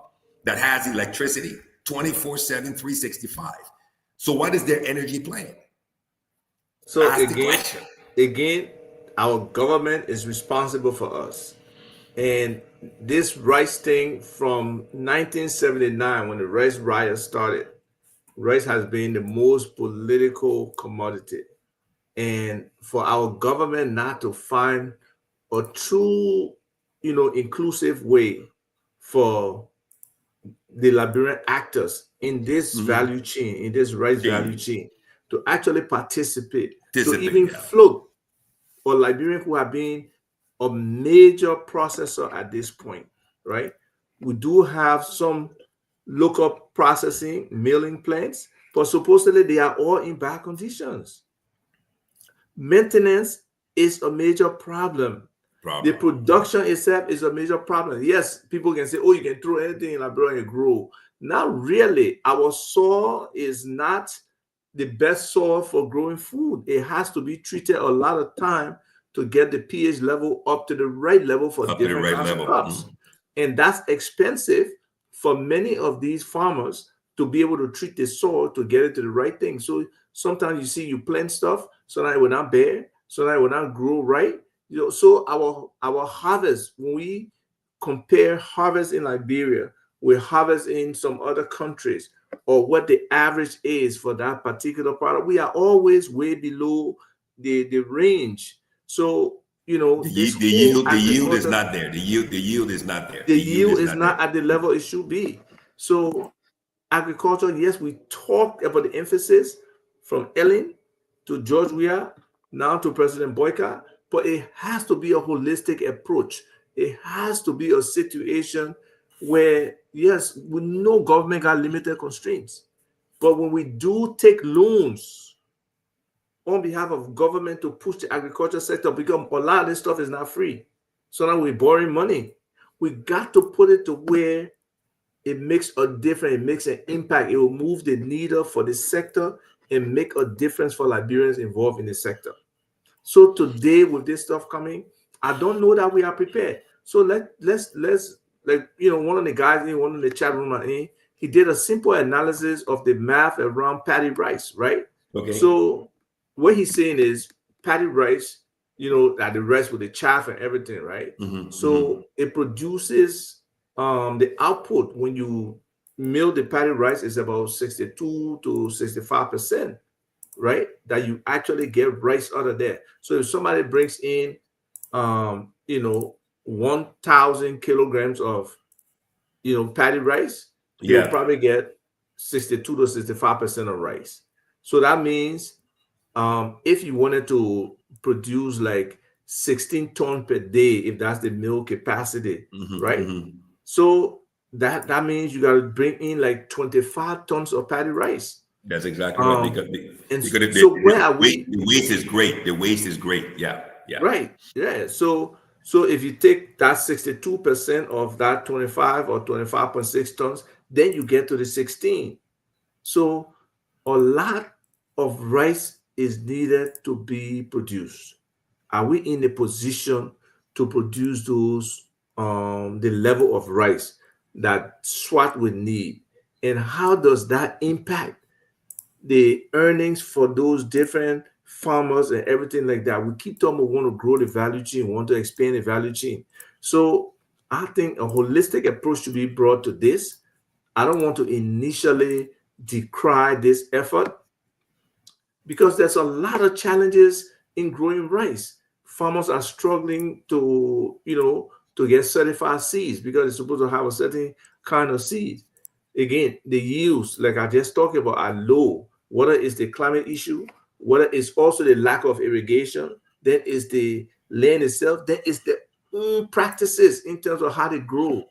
that has electricity 24/7, 365? So what is their energy plan? So Ask the question. again, our government is responsible for us. And this rice thing from 1979, when the rice riot started, rice has been the most political commodity. And for our government not to find a true, inclusive way for the Liberian actors in this value chain, in this rice value chain, to actually participate, to even float for Liberians who have been a major processor at this point, right? We do have some local processing milling plants, but supposedly they are all in bad conditions. Maintenance is a major problem. The production itself is a major problem. Yes, people can say, oh, you can throw anything in Liberia and grow. Not really. Our soil is not the best soil for growing food. It has to be treated a lot of time to get the pH level up to the right level for different kinds of crops. And that's expensive for many of these farmers to be able to treat the soil to get it to the right thing. So sometimes you see you plant stuff, so that it will not bear, so that it will not grow right. So our harvest, when we compare harvest in Liberia with harvest in some other countries, or what the average is for that particular product, we are always way below the range. So the yield is not there. The yield is not there. The yield is not at the level it should be. So agriculture, yes, we talked about the emphasis from Ellen to George Weah, now to President Boyka, but it has to be a holistic approach. It has to be a situation where, yes, we know government got limited constraints, but when we do take loans on behalf of government to push the agriculture sector, because a lot of this stuff is not free. So now we're borrowing money. We got to put it to where it makes a difference, it makes an impact. It will move the needle for the sector and make a difference for Liberians involved in the sector. So today, with this stuff coming, I don't know that we are prepared. So let's one of the guys in one of the chat room, he did a simple analysis of the math around paddy rice, right? Okay. So what he's saying is paddy rice, that the rice with the chaff and everything, right? So it produces the output when you mill the paddy rice is about 62 to 65%, right? That you actually get rice out of there. So if somebody brings in 1,000 kilograms of paddy rice, you'll probably get 62 to 65% of rice. So that means if you wanted to produce like 16 tons per day, if that's the mill capacity, right? So that means you got to bring in like 25 tons of paddy rice. That's exactly right. Because where are we? The waste is great. The waste is great. Yeah. Right. Yeah. So if you take that 62% of that 25 or 25.6 tons, then you get to the 16. So a lot of rice is needed to be produced. Are we in a position to produce those the level of rice that SWAT would need? And how does that impact the earnings for those different farmers and everything like that? We keep talking about we want to grow the value chain, we want to expand the value chain. So I think a holistic approach should be brought to this. I don't want to initially decry this effort because there's a lot of challenges in growing rice. Farmers are struggling to get certified seeds because they're supposed to have a certain kind of seed. Again, the yields, like I just talked about, are low. Whether it's the climate issue, whether it's also the lack of irrigation, then is the land itself, then is the practices in terms of how they grow.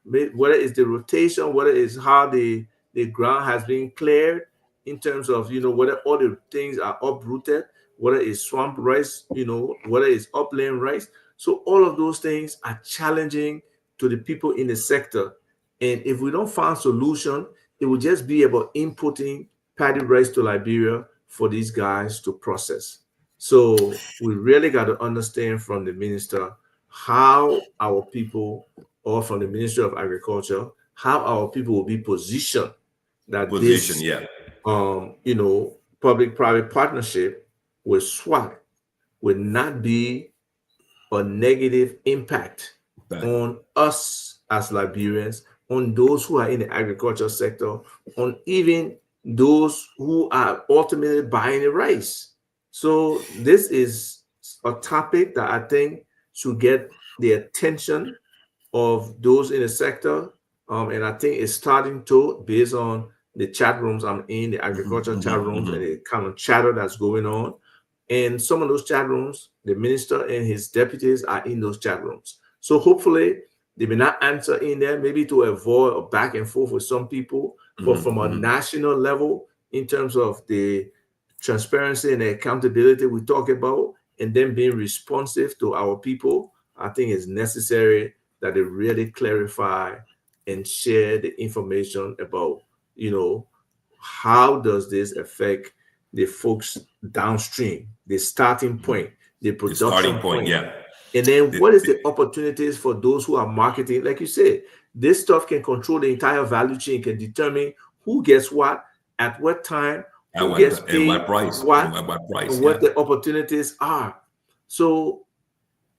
Whether it's the rotation, whether it's how the ground has been cleared in terms of, whether all the things are uprooted, whether it's swamp rice, whether it's upland rice. So all of those things are challenging to the people in the sector. And if we don't find solution, it will just be about inputting paddy rice to Liberia for these guys to process. So we really got to understand from the minister how our people, or from the Ministry of Agriculture, how our people will be positioned that this, public-private partnership with SWAT will not be a negative impact on us as Liberians, on those who are in the agriculture sector, on even those who are ultimately buying the rice. So this is a topic that I think should get the attention of those in the sector. And I think it's starting to, based on the chat rooms I'm in, the agriculture chat rooms, and the kind of chatter that's going on. And some of those chat rooms, the minister and his deputies are in those chat rooms. So hopefully they may not answer in there, maybe to avoid a back and forth with some people, but from a national level, in terms of the transparency and the accountability we talk about, and then being responsive to our people, I think it's necessary that they really clarify and share the information about, how does this affect the folks downstream, the starting point, the production point. And then what is the opportunities for those who are marketing? Like you said, this stuff can control the entire value chain, can determine who gets what, at what time, who gets paid, what price, and what the opportunities are. So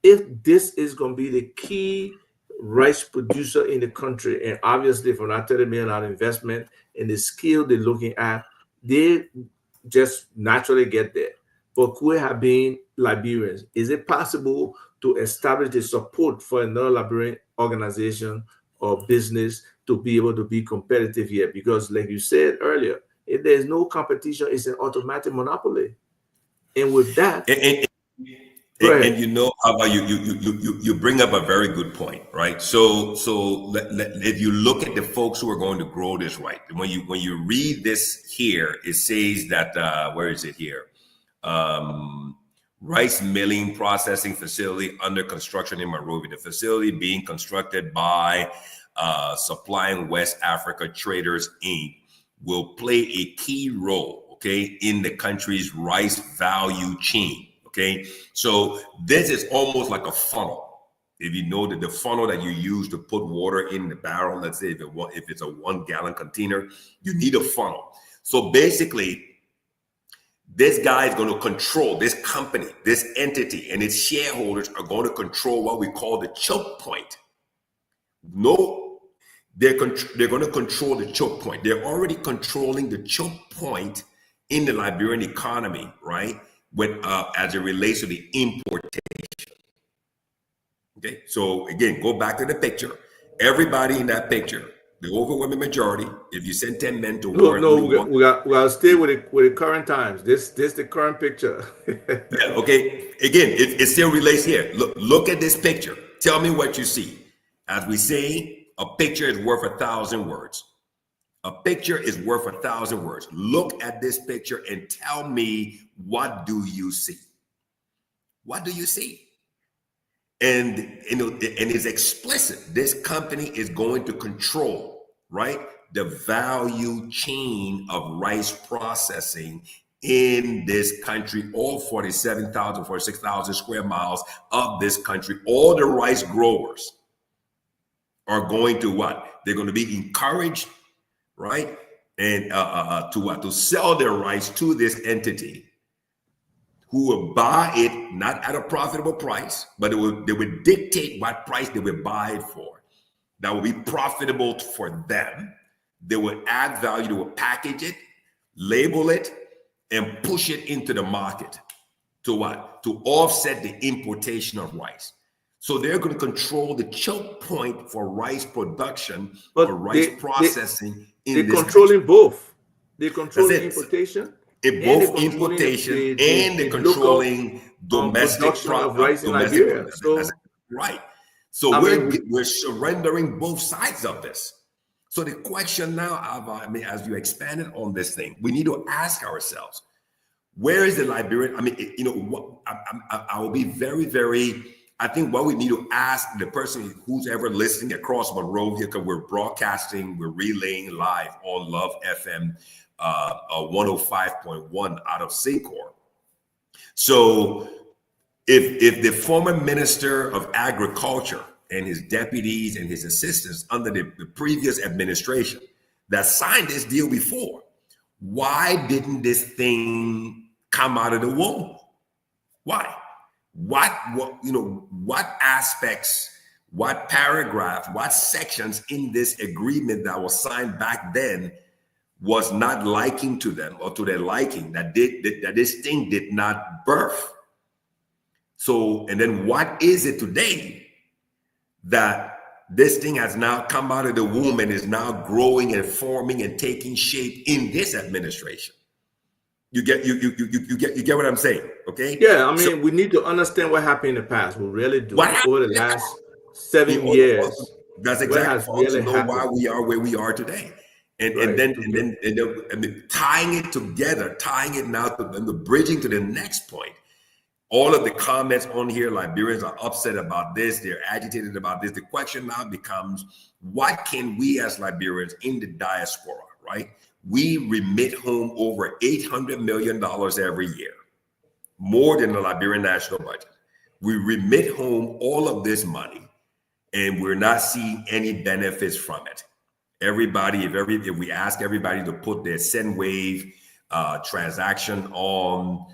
if this is going to be the key rice producer in the country, and obviously for that $30 million investment and the skill they're looking at, they just naturally get there. But could we have been Liberians? Is it possible to establish the support for another Liberian organization or business to be able to be competitive here? Because like you said earlier, if there's no competition, it's an automatic monopoly. And with that, and you bring up a very good point, right? So if you look at the folks who are going to grow this, right, when you read this here, it says that where is it here? Rice milling processing facility under construction in Monrovia. The facility being constructed by Supplying West Africa Traders Inc. will play a key role, okay, in the country's rice value chain. Okay, so this is almost like a funnel. If you know that the funnel that you use to put water in the barrel, let's say if it's a 1 gallon container, you need a funnel. So basically, this guy is going to control this company, this entity, and its shareholders are going to control what we call the choke point. They're going to control the choke point. They're already controlling the choke point in the Liberian economy, right? As it relates to the importation. Okay, so again, go back to the picture. Everybody in that picture, the overwhelming majority, if you send 10 men to war, we got to stay with the current times. This the current picture. Yeah, okay. Again, it still relates here. Look at this picture. Tell me what you see. As we say, a picture is worth 1,000 words. A picture is worth 1,000 words. Look at this picture and tell me, what do you see? What do you see? And it's explicit. This company is going to control, right, the value chain of rice processing in this country, all 47,000, 46,000 square miles of this country. All the rice growers are going to what? They're going to be encouraged, right? And to sell their rice to this entity, who will buy it not at a profitable price, but they would dictate what price they would buy it for. That will be profitable for them. They will add value. They will package it, label it, and push it into the market. To what? To offset the importation of rice. So they're going to control the choke point for rice production, for rice processing. They're controlling both. They're controlling importation. Both importation and the controlling domestic production of rice in Liberia. Right. So we're surrendering both sides of this. So the question now, Ava, as you expanded on this thing, we need to ask ourselves, where is the Liberian? I will be very, very. I think what we need to ask the person who's ever listening across Monrovia, because we're broadcasting, we're relaying live on Love FM 105.1 out of Syncor. So if the former Minister of Agriculture and his deputies and his assistants under the previous administration that signed this deal before, why didn't this thing come out of the womb? Why? What aspects, what paragraph, what sections in this agreement that was signed back then was not liking to them or to their liking that this thing did not birth? So, and then what is it today that this thing has now come out of the womb and is now growing and forming and taking shape in this administration? You get what I'm saying, okay? Yeah, I mean, we need to understand what happened in the past. We really do. Over the last 7 years, that's exactly for us to know why we are where we are today. And then tying it together, tying it now to the bridging to the next point. All of the comments on here, Liberians are upset about this, they're agitated about this. The question now becomes, what can we as Liberians in the diaspora, right? We remit home over $800 million every year, more than the Liberian national budget. We remit home all of this money, and we're not seeing any benefits from it. Everybody, if we ask everybody to put their SendWave transaction on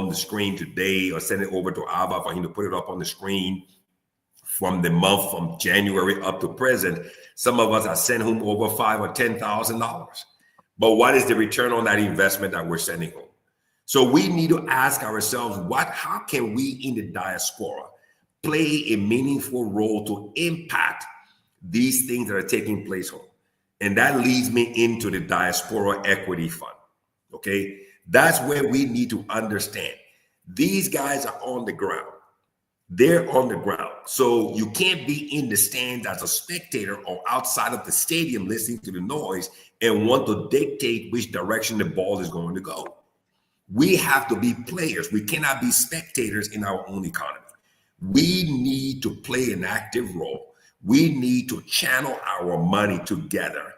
the screen today, or send it over to Ava for him to put it up on the screen from the month from January up to present, some of us are sent home over $5,000 or $10,000. But what is the return on that investment that we're sending home? So we need to ask ourselves, how can we in the diaspora play a meaningful role to impact these things that are taking place home? And that leads me into the Diaspora Equity Fund, okay? That's where we need to understand. These guys are on the ground. They're on the ground. So you can't be in the stands as a spectator or outside of the stadium listening to the noise and want to dictate which direction the ball is going to go. We have to be players. We cannot be spectators in our own economy. We need to play an active role. We need to channel our money together.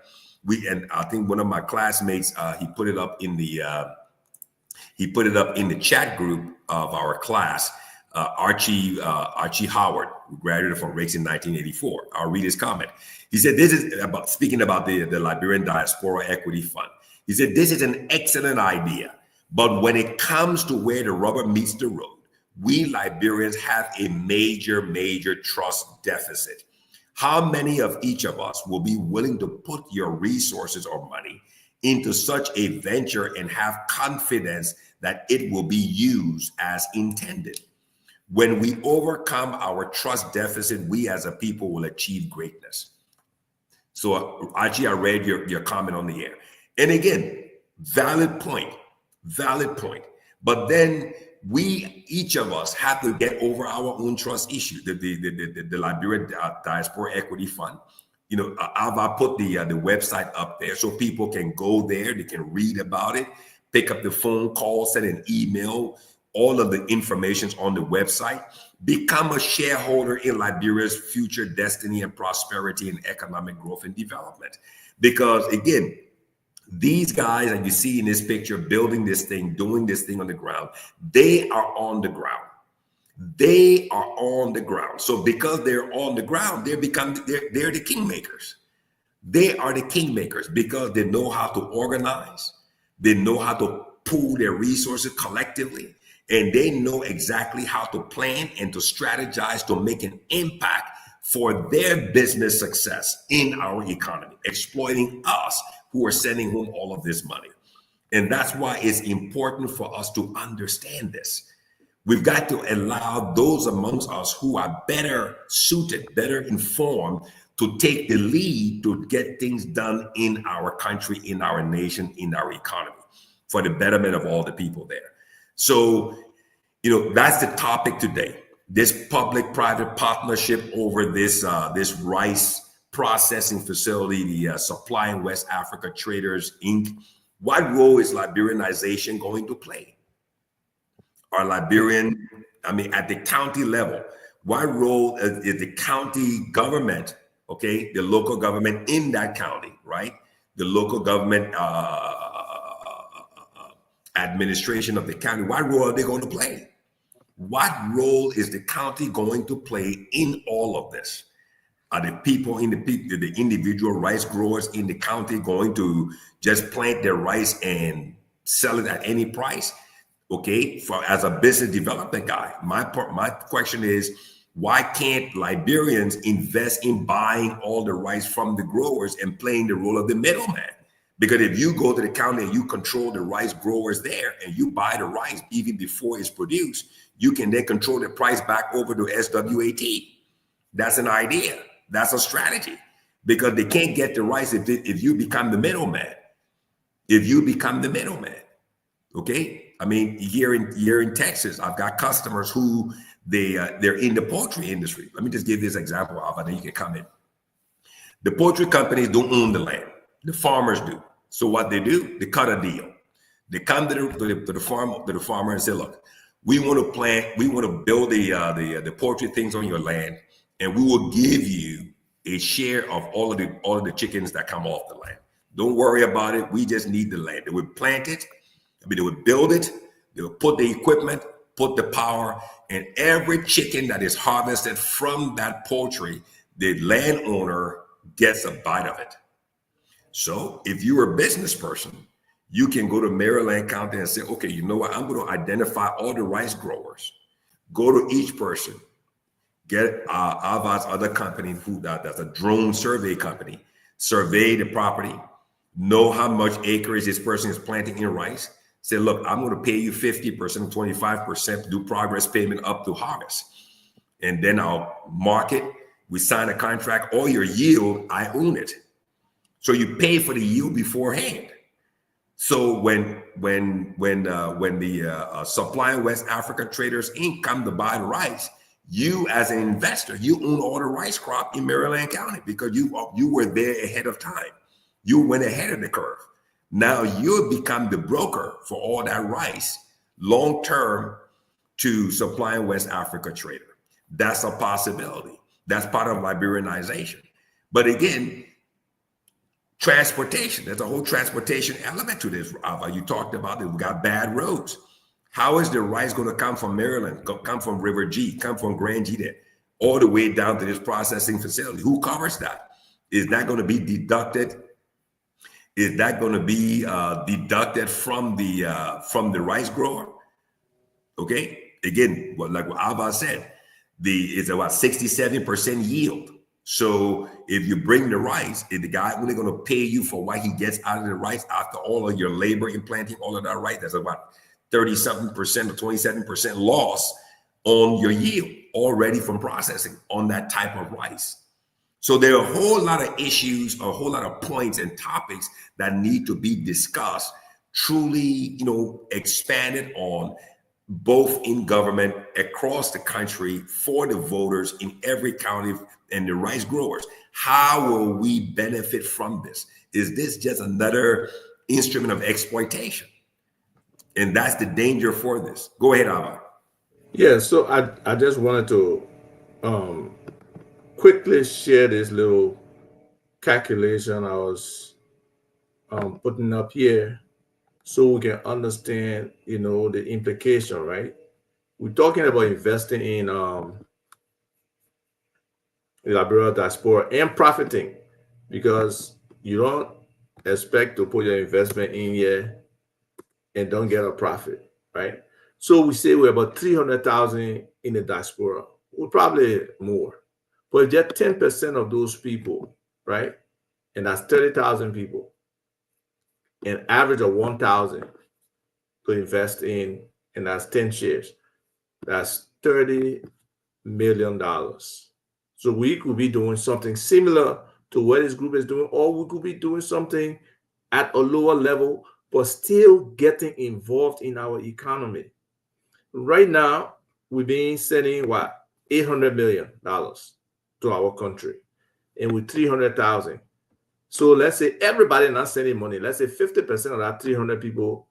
And I think one of my classmates, he put it up in the chat group of our class. Archie Howard, who graduated from Rakes in 1984. I'll read his comment. He said, this is about speaking about the Liberian Diaspora Equity Fund. He said, this is an excellent idea, but when it comes to where the rubber meets the road, we Liberians have a major trust deficit. How many of each of us will be willing to put your resources or money into such a venture and have confidence that it will be used as intended? When we overcome our trust deficit, we as a people will achieve greatness. So Archie, I read your comment on the air. And again, valid point. But then each of us have to get over our own trust issue. The Liberian Diaspora Equity Fund, I've put the website up there so people can go there, they can read about it, pick up the phone call, send an email. All of the information's on the website. Become a shareholder in Liberia's future destiny and prosperity and economic growth and development. Because again, these guys that you see in this picture building this thing, doing this thing on the ground, they are on the ground. They are on the ground. So because they're on the ground, they're the kingmakers. They are the kingmakers because they know how to organize. They know how to pool their resources collectively. And they know exactly how to plan and to strategize to make an impact for their business success in our economy, exploiting us who are sending home all of this money. And that's why it's important for us to understand this. We've got to allow those amongst us who are better suited, better informed, to take the lead to get things done in our country, in our nation, in our economy, for the betterment of all the people there. So, that's the topic today. This public-private partnership over this rice processing facility, the Supply in West Africa Traders, Inc. What role is Liberianization going to play? At the county level, what role is the county government, okay, the local government in that county, right? The local government administration of the county, what role are they going to play? What role is the county going to play in all of this? Are the people in the individual rice growers in the county going to just plant their rice and sell it at any price? Okay, as a business development guy, my question is, why can't Liberians invest in buying all the rice from the growers and playing the role of the middleman? Because if you go to the county and you control the rice growers there and you buy the rice even before it's produced, you can then control the price back over to SWAT. That's an idea. That's a strategy, because they can't get the rice if you become the middleman. If you become the middleman, okay. I mean, here in Texas, I've got customers who they're in the poultry industry. Let me just give this example, Alva, then you can come in. The poultry companies don't own the land; the farmers do. So what they do, they cut a deal. They come to the farmer and say, "Look, we want to build the poultry things on your land, and we will give you a share of all of the chickens that come off the land. Don't worry about it. We just need the land." They would plant it. They would build it. They would put the equipment, put the power, and every chicken that is harvested from that poultry, the landowner gets a bite of it. So if you're a business person, you can go to Maryland County and say, okay, you know what? I'm going to identify all the rice growers, go to each person, get Ava's other company, that's a drone survey company, survey the property, know how much acreage this person is planting in rice. Say, look, I'm going to pay you 50%, 25%, do progress payment up to harvest. And then I'll mark it. We sign a contract. All your yield, I own it. So you pay for the yield beforehand. So when the Supply West Africa Traders Inc. come to buy the rice, you as an investor, you own all the rice crop in Maryland County because you were there ahead of time. You went ahead of the curve. Now you become the broker for all that rice long term to Supply West Africa Trader. That's a possibility. That's part of Liberianization. But again, transportation, there's a whole transportation element to this. You talked about it. We got bad roads. How is the rice going to come from Maryland, come from River G, come from Grand G there, all the way down to this processing facility? Who covers that? Is that going to be deducted? Is that going to be deducted from the rice grower? Okay. Again, like what Alva said, it's about 67% yield. So if you bring the rice, is the guy only going to pay you for what he gets out of the rice after all of your labor in planting all of that rice? That's about 30-something percent or 27% loss on your yield already from processing on that type of rice. So there are a whole lot of issues, a whole lot of points and topics that need to be discussed, truly, expanded on, both in government across the country for the voters in every county and the rice growers. How will we benefit from this? Is this just another instrument of exploitation? And that's the danger for this. Go ahead, Ava. Yeah, so I just wanted to quickly share this little calculation I was putting up here so we can understand, the implication, right? We're talking about investing in Liberia diaspora and profiting, because you don't expect to put your investment in here and don't get a profit, right? So we say we're about 300,000 in the diaspora. We're probably more. But just 10% of those people, right? And that's 30,000 people. An average of 1,000 to invest in, and that's 10 shares. That's $30 million. So we could be doing something similar to what this group is doing, or we could be doing something at a lower level, but still getting involved in our economy. Right now, we're being sending $800 million to our country, and with 300,000. So let's say everybody not sending money. Let's say 50% of that 300 people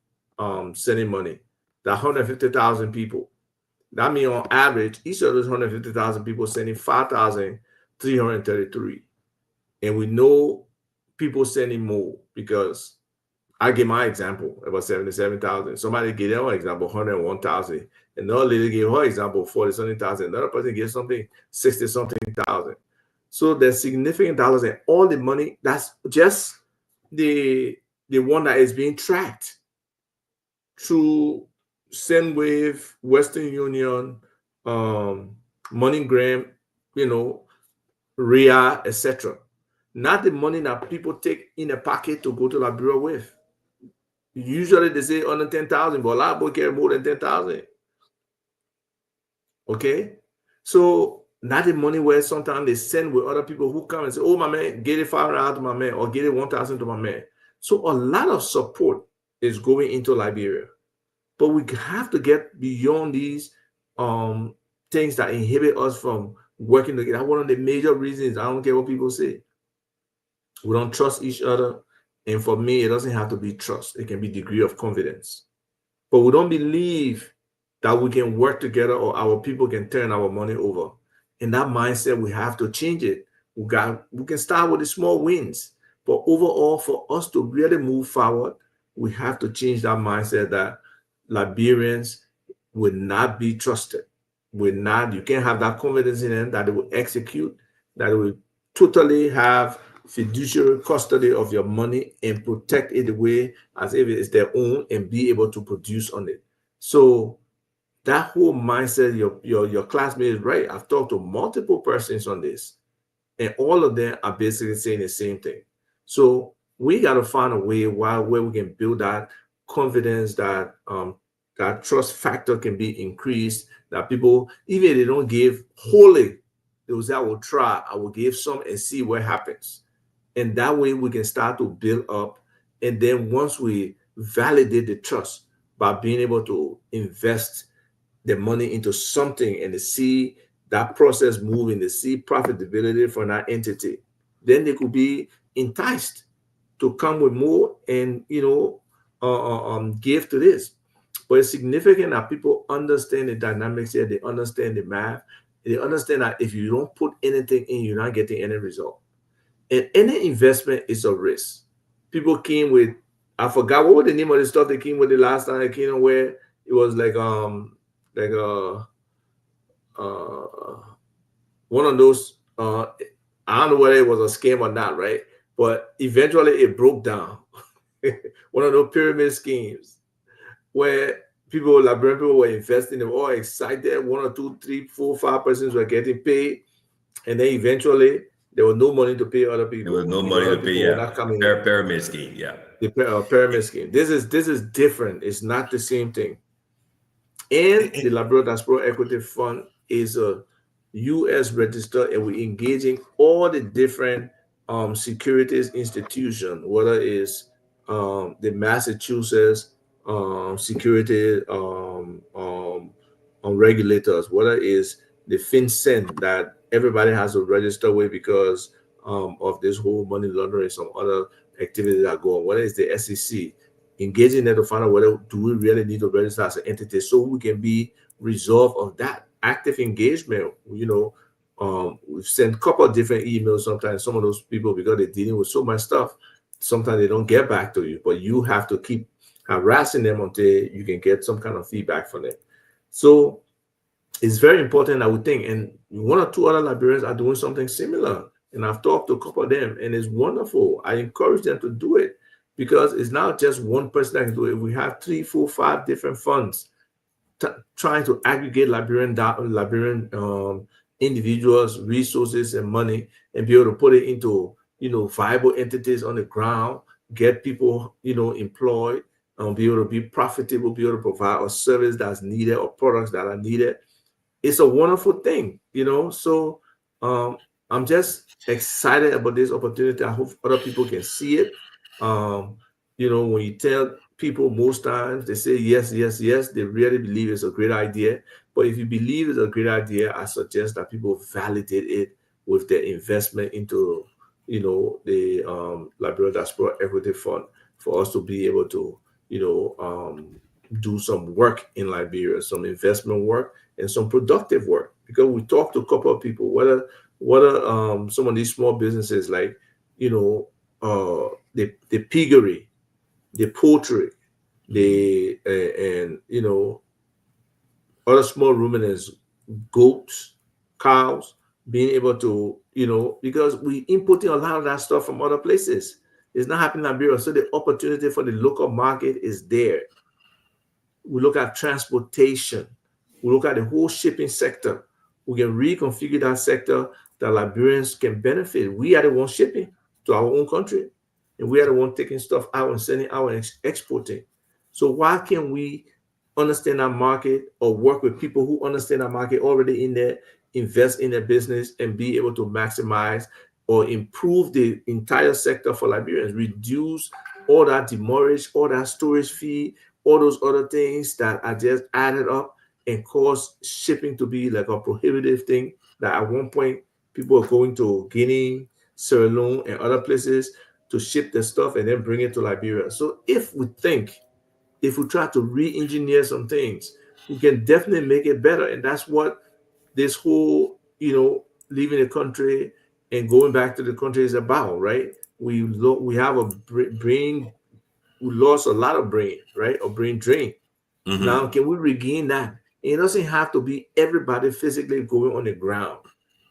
sending money. That 150,000 people. That means on average, each of those 150,000 people sending 5,333. And we know people sending more because I give my example about 77,000. Somebody gave their example 101,000. Another lady gave her example 40 something thousand. Another person gave something 60 something thousand. So there's significant dollars, and all the money, that's just the one that is being tracked through Sendwave, Western Union, MoneyGram, RIA, etc. Not the money that people take in a pocket to go to Liberia with. Usually they say under 10,000, but a lot of people carry more than 10,000. Okay? So not the money where sometimes they send with other people who come and say, oh, my man, get it $500 to my man, or get it 1,000 to my man. So a lot of support is going into Liberia. But we have to get beyond these things that inhibit us from working together. That's one of the major reasons. I don't care what people say. We don't trust each other. And for me, it doesn't have to be trust. It can be degree of confidence. But we don't believe that we can work together or our people can turn our money over. And that mindset, we have to change it. We can start with the small wins. But overall, for us to really move forward, we have to change that mindset that Liberians will not be trusted. You can't have that confidence in them that they will execute, that they will totally have fiduciary custody of your money and protect it the way as if it's their own and be able to produce on it. So that whole mindset, your classmate is right. I've talked to multiple persons on this, and all of them are basically saying the same thing. So we got to find a way where we can build that confidence, that that trust factor can be increased, that people, even if they don't give wholly, they will say, I will try, I will give some and see what happens. And that way we can start to build up. And then once we validate the trust by being able to invest the money into something and to see that process moving, to see profitability for that entity, then they could be enticed to come with more and give to this. But it's significant that people understand the dynamics here. They understand the math. They understand that if you don't put anything in, you're not getting any result. And any investment is a risk. People came with, I forgot what was the name of the stuff they came with the last time they came, where it was like one of those I don't know whether it was a scam or not, right? But eventually it broke down. One of those pyramid schemes where Liberian people were investing, they were all excited. 1 or 2, 3, 4, 5 persons were getting paid, and then eventually there was no money to pay other people. There was no money to pay. Yeah, pyramid scheme. Yeah, the pyramid scheme. This is different. It's not the same thing. And the Liberia Diaspora Equity Fund is a U.S. registered, and we're engaging all the different securities institutions, whether it's the Massachusetts security regulators, whether it's the FinCEN that everybody has to register with because of this whole money laundering, some other activities that go on, whether it's the SEC, engaging them to find out whether do we really need to register as an entity so we can be resolved of that active engagement. We've sent a couple of different emails. Sometimes some of those people, because they're dealing with so much stuff, sometimes they don't get back to you, but you have to keep harassing them until you can get some kind of feedback from them. So it's very important, I would think, and 1 or 2 other Liberians are doing something similar, and I've talked to a couple of them, and it's wonderful. I encourage them to do it because it's not just one person that can do it. We have 3, 4, 5 different funds trying to aggregate Liberian individuals, resources, and money, and be able to put it into viable entities on the ground, get people employed, be able to be profitable, be able to provide a service that's needed or products that are needed. It's a wonderful thing, So I'm just excited about this opportunity. I hope other people can see it. When you tell people, most times they say yes, yes, yes. They really believe it's a great idea. But if you believe it's a great idea, I suggest that people validate it with their investment into, the Liberia Diaspora Equity Fund for us to be able to, do some work in Liberia, some investment work and some productive work. Because we talked to a couple of people, whether some of these small businesses like, the piggery, the poultry, the and you know, other small ruminants, goats, cows, being able to, you know, because we importing a lot of that stuff from other places. It's not happening in Liberia. So the opportunity for the local market is there. We look at transportation. We look at the whole shipping sector. We can reconfigure that sector that Liberians can benefit. We are the ones shipping to our own country, and we are the ones taking stuff out and sending out and exporting. So why can't we understand our market or work with people who understand our market already in there, invest in their business, and be able to maximize or improve the entire sector for Liberians, reduce all that demurrage, all that storage fee, all those other things that are just added up and cause shipping to be like a prohibitive thing that at one point people are going to Guinea, Sierra Leone, and other places to ship their stuff and then bring it to Liberia. So if we try to re-engineer some things, we can definitely make it better. And that's what this whole, you know, leaving the country and going back to the country is about, right? We have a brain, we lost a lot of brain, right? Or brain drain. Mm-hmm. Now, can we regain that? It doesn't have to be everybody physically going on the ground.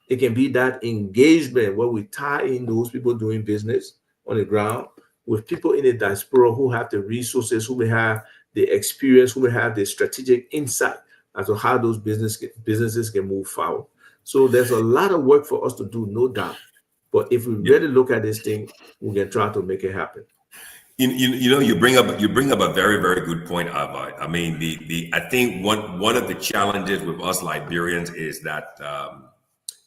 It can be that engagement where we tie in those people doing business on the ground with people in the diaspora who have the resources, who may have the experience, who may have the strategic insight as to how those businesses can move forward. So there's a lot of work for us to do, no doubt. But if we really look at this thing, we can try to make it happen. You know, you bring up a very, very good point, Ava. I mean, I think one of the challenges with us Liberians is that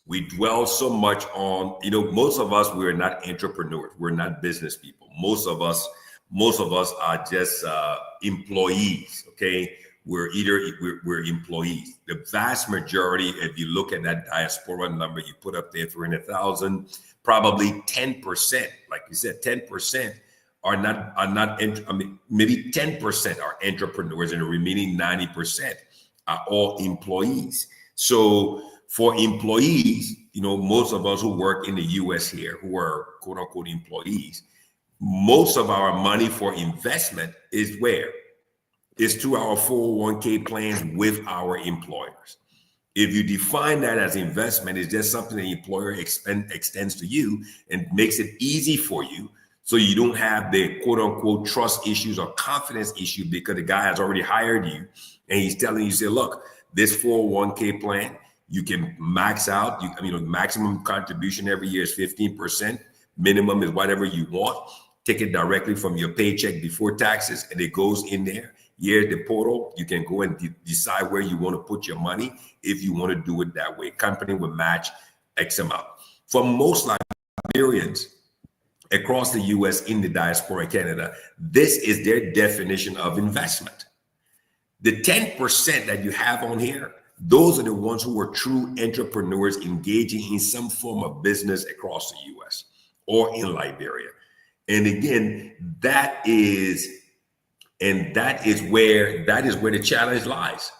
we dwell so much on, you know, most of us, we're not entrepreneurs, we're not business people. Most of us are just employees. Okay, we're employees. The vast majority, if you look at that diaspora number you put up there, 300,000, probably 10%, like you said, 10%. Are not I mean, maybe 10% are entrepreneurs and the remaining 90% are all employees. So for employees, you know, most of us who work in the US here, who are quote unquote employees, most of our money for investment is where? Is through our 401k plans with our employers. If you define that as investment, it's just something the employer extends to you and makes it easy for you. So you don't have the quote unquote trust issues or confidence issue because the guy has already hired you and he's telling you, say, look, this 401k plan, you can max out, maximum contribution every year is 15%. Minimum is whatever you want. Take it directly from your paycheck before taxes and it goes in there. Here's the portal. You can go and decide where you want to put your money if you want to do it that way. Company will match X amount. For most Liberians, across the US, in the diaspora, Canada, this is their definition of investment. The 10% that you have on here, those are the ones who are true entrepreneurs engaging in some form of business across the US or in Liberia. And again, that is where the challenge lies.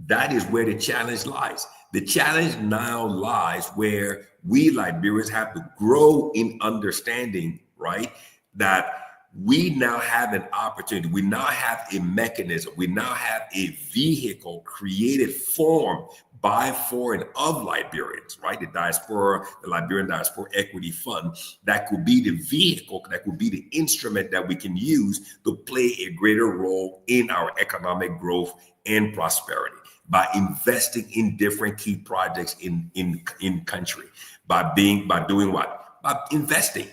That is where the challenge lies. The challenge now lies where we Liberians have to grow in understanding, right? That we now have an opportunity. We now have a mechanism. We now have a vehicle created, formed by, for, and of Liberians, right? The diaspora, the Liberian Diaspora Equity Fund, that could be the vehicle, that could be the instrument that we can use to play a greater role in our economic growth and prosperity by investing in different key projects in country, by doing what? By investing.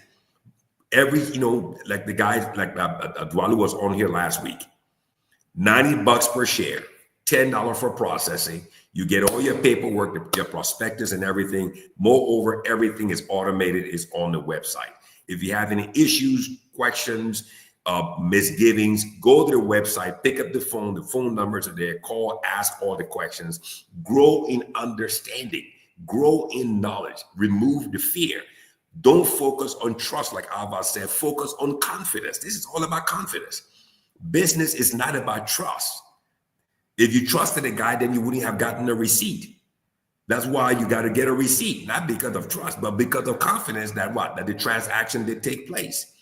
Like the guys, like Dwalu was on here last week, $90 per share, $10 for processing. You get all your paperwork, your prospectus and everything. Moreover, everything is automated, is on the website. If you have any issues, questions, misgivings, go to the website, pick up the phone numbers are there, call, ask all the questions, grow in understanding, grow in knowledge, remove the fear. Don't focus on trust, like Ava said, focus on confidence. This is all about confidence. Business is not about trust. If you trusted a guy, then you wouldn't have gotten a receipt. That's why you got to get a receipt, not because of trust, but because of confidence that the transaction did take place.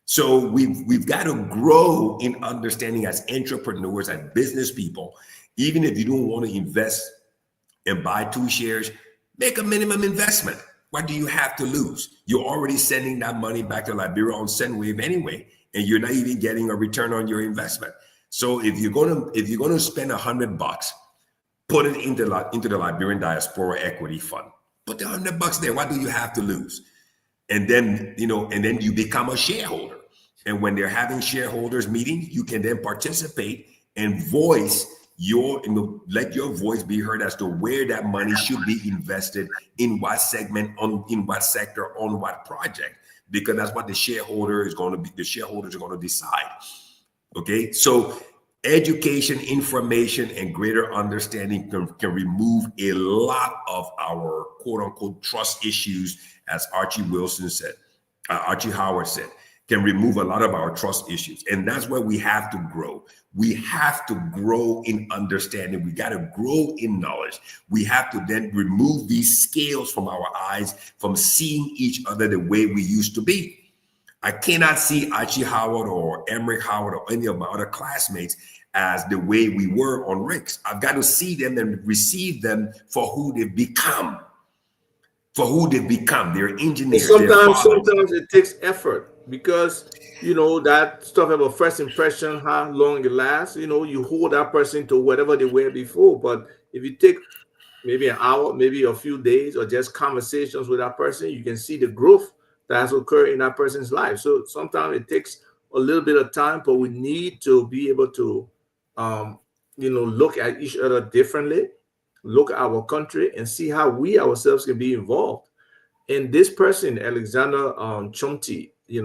So we've got to grow in understanding as entrepreneurs and business people. Even if you don't want to invest and buy 2 shares, make a minimum investment. What do you have to lose? You're already sending that money back to Liberia on SendWave anyway, and you're not even getting a return on your investment. So if you're gonna spend $100, put it into the Liberian Diaspora Equity Fund. Put the $100 there. What do you have to lose? And then you become a shareholder. And when they're having shareholders meeting, you can then participate and voice let your voice be heard as to where that money should be invested, in what segment, in what sector, on what project, because that's what the shareholders are going to decide. Okay, so education, information, and greater understanding can remove a lot of our quote unquote trust issues, as Archie Howard said, can remove a lot of our trust issues. And that's where we have to grow. We have to grow in understanding. We got to grow in knowledge. We have to then remove these scales from our eyes, from seeing each other the way we used to be. I cannot see Archie Howard or Emmerich Howard or any of my other classmates as the way we were on Rick's. I've got to see them and receive them for who they've become. They're engineers. Sometimes it takes effort, because that stuff about first impression, how long it lasts. You hold that person to whatever they were before. But if you take maybe an hour, maybe a few days, or just conversations with that person, you can see the growth that has occurred in that person's life. So sometimes it takes a little bit of time, but we need to be able to look at each other differently, look at our country, and see how we ourselves can be involved. And this person, Alexander Chomti, I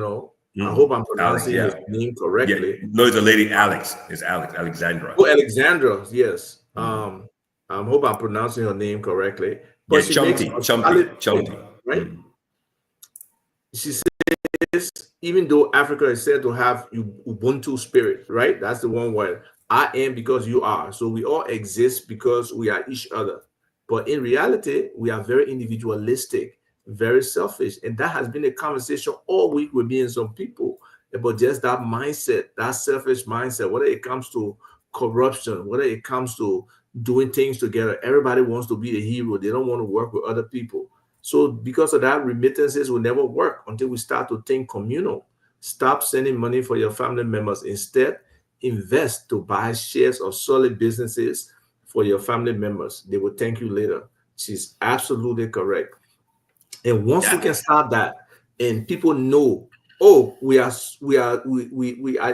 hope I'm pronouncing his name correctly. Yeah. No, it's a lady, Alex. It's Alexandra. Oh, Alexandra, yes. I hope I'm pronouncing her name correctly. But she makes Chomti, right? She says, even though Africa is said to have Ubuntu spirit, right? That's the one where I am because you are. So we all exist because we are each other. But in reality, we are very individualistic, very selfish. And that has been a conversation all week with me and some people about just that mindset, that selfish mindset, whether it comes to corruption, whether it comes to doing things together. Everybody wants to be the hero. They don't want to work with other people. So because of that, remittances will never work until we start to think communal. Stop sending money for your family members. Instead, invest to buy shares of solid businesses for your family members. They will thank you later. She's absolutely correct. And once we can start that, and people know, oh, we are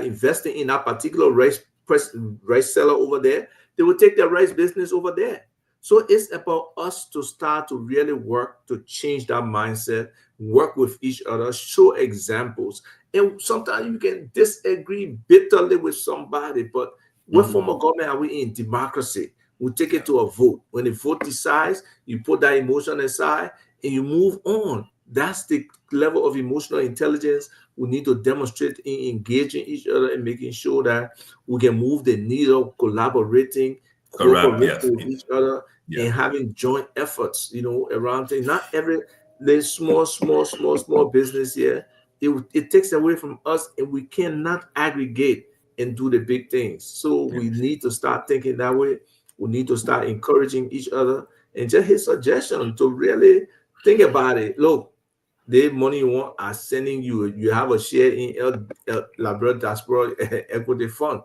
investing in that particular rice seller over there, they will take their rice business over there. So it's about us to start to really work to change that mindset, work with each other, show examples. And sometimes you can disagree bitterly with somebody, but what form of government are we in? Democracy. We take it to a vote. When the vote decides, you put that emotion aside and you move on. That's the level of emotional intelligence we need to demonstrate in engaging each other and making sure that we can move the needle, collaborating, cooperating with each other, and having joint efforts, around things. Not every small business here. It takes away from us, and we cannot aggregate and do the big things. So we need to start thinking that way. We need to start encouraging each other, and just his suggestion to really think about it. Look, the money you want are sending you. You have a share in Liberia Diaspora Equity Fund,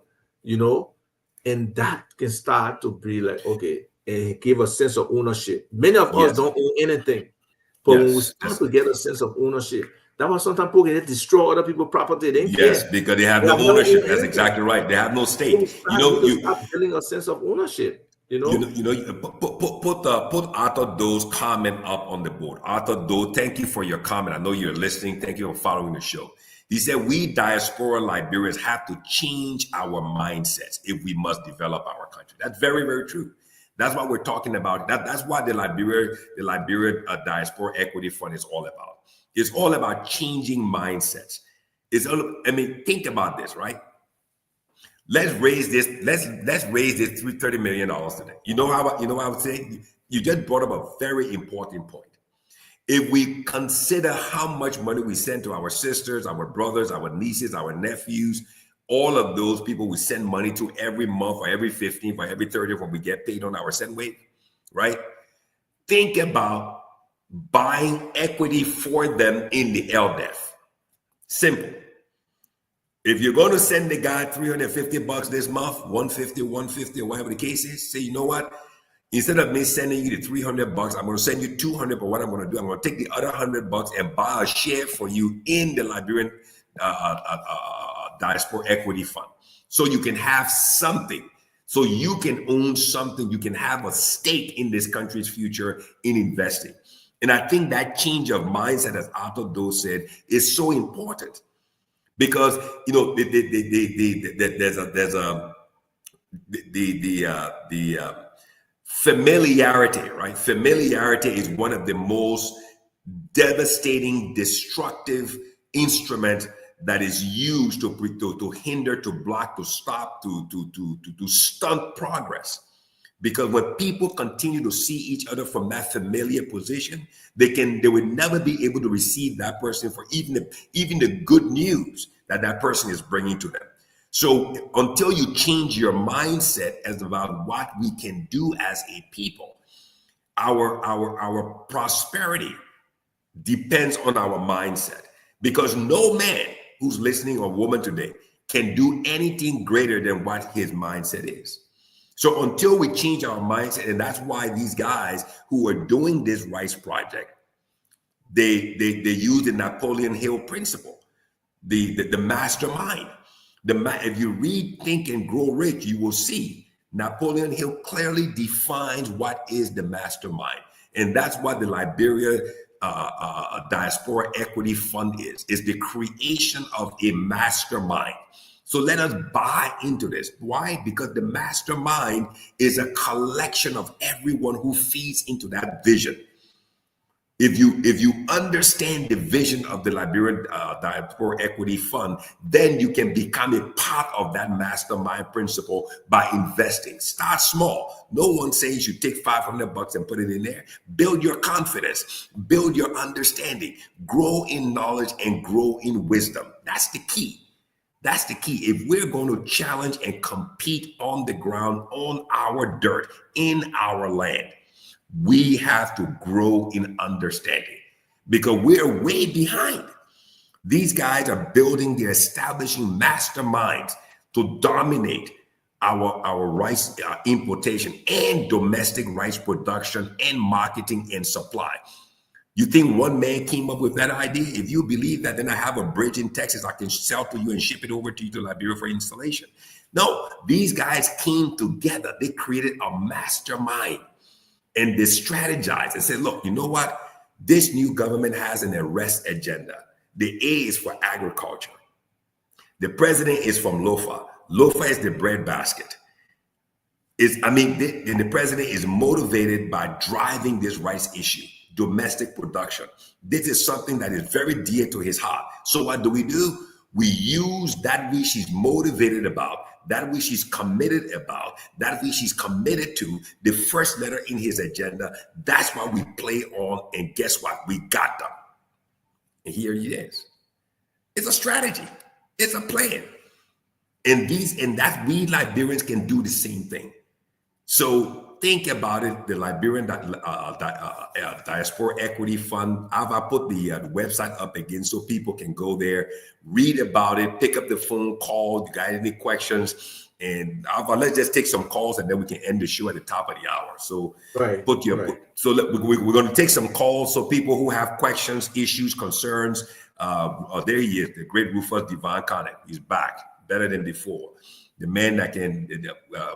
and that can start to be like, okay, and give a sense of ownership. Many of us don't own anything, but when we start to get a sense of ownership, that's why sometimes people can destroy other people's property. They because they have no ownership. That's exactly right. They have no stake. You start building a sense of ownership. Put Arthur Doe's comment up on the board. Arthur Doe, thank you for your comment. I know you're listening. Thank you for following the show. He said, we diaspora Liberians have to change our mindsets if we must develop our country. That's very, very true. That's what we're talking about. That's what the Liberia Diaspora Equity Fund is all about. It's all about changing mindsets. Think about this, right? Let's raise this $30 million today. You know how I would say? You just brought up a very important point. if we consider how much money we send to our sisters, our brothers, our nieces, our nephews, all of those people we send money to every month or every 15th or every 30th when we get paid on our send wave, right? Think about buying equity for them in the LDEF. Simple. If you're going to send the guy $350 this month, 150, or whatever the case is, say, you know what? Instead of me sending you the $300, I'm going to send you $200. But what I'm going to do, I'm going to take the other $100 and buy a share for you in the Liberian Diaspora Equity Fund, so you can have something, so you can own something, you can have a stake in this country's future in investing. And I think that change of mindset, as Arthur Doe said, is so important, because you know there's familiarity, right? Familiarity is one of the most devastating, destructive instruments that is used to hinder, to block, to stop, to stunt progress. Because when people continue to see each other from that familiar position, they would never be able to receive that person for even the good news that person is bringing to them. So until you change your mindset as about what we can do as a people, our prosperity depends on our mindset. Because no man who's listening or woman today can do anything greater than what his mindset is. So until we change our mindset, and that's why these guys who are doing this Rice Project, they use the Napoleon Hill principle, the mastermind. If you read Think and Grow Rich, you will see Napoleon Hill clearly defines what is the mastermind. And that's what the Liberia Diaspora Equity Fund is the creation of a mastermind. So let us buy into this. Why? Because the mastermind is a collection of everyone who feeds into that vision. If you understand the vision of the Liberian Diaspora Equity Fund, then you can become a part of that mastermind principle by investing. Start small. No one says you take $500 and put it in there. Build your confidence, build your understanding, grow in knowledge and grow in wisdom. That's the key. That's the key. If we're going to challenge and compete on the ground, on our dirt, in our land, we have to grow in understanding, because we're way behind. These guys are building, they're establishing masterminds to dominate our rice importation and domestic rice production and marketing and supply. You think one man came up with that idea? If you believe that, then I have a bridge in Texas I can sell to you and ship it over to you to Liberia for installation. No, these guys came together. They created a mastermind. And they strategized and said, look, you know what? This new government has an arrest agenda. The A is for agriculture. The president is from LOFA. LOFA is the breadbasket. The president is motivated by driving this rice issue, domestic production. This is something that is very dear to his heart. So what do? We use that which he's motivated about, that which he's committed about, that which he's committed to, the first letter in his agenda. That's what we play on, and guess what? We got them. And here he is. It's a strategy. It's a plan. And that we Liberians can do the same thing. So think about it. The Liberian Diaspora Equity Fund. I've put the website up again so people can go there, read about it, pick up the phone, call. You got any questions? And let's just take some calls, and then we can end the show at the top of the hour. So we're going to take some calls. So people who have questions, issues, concerns. There he is, the great Rufus Divine Connect. He's back, better than before. The man that can,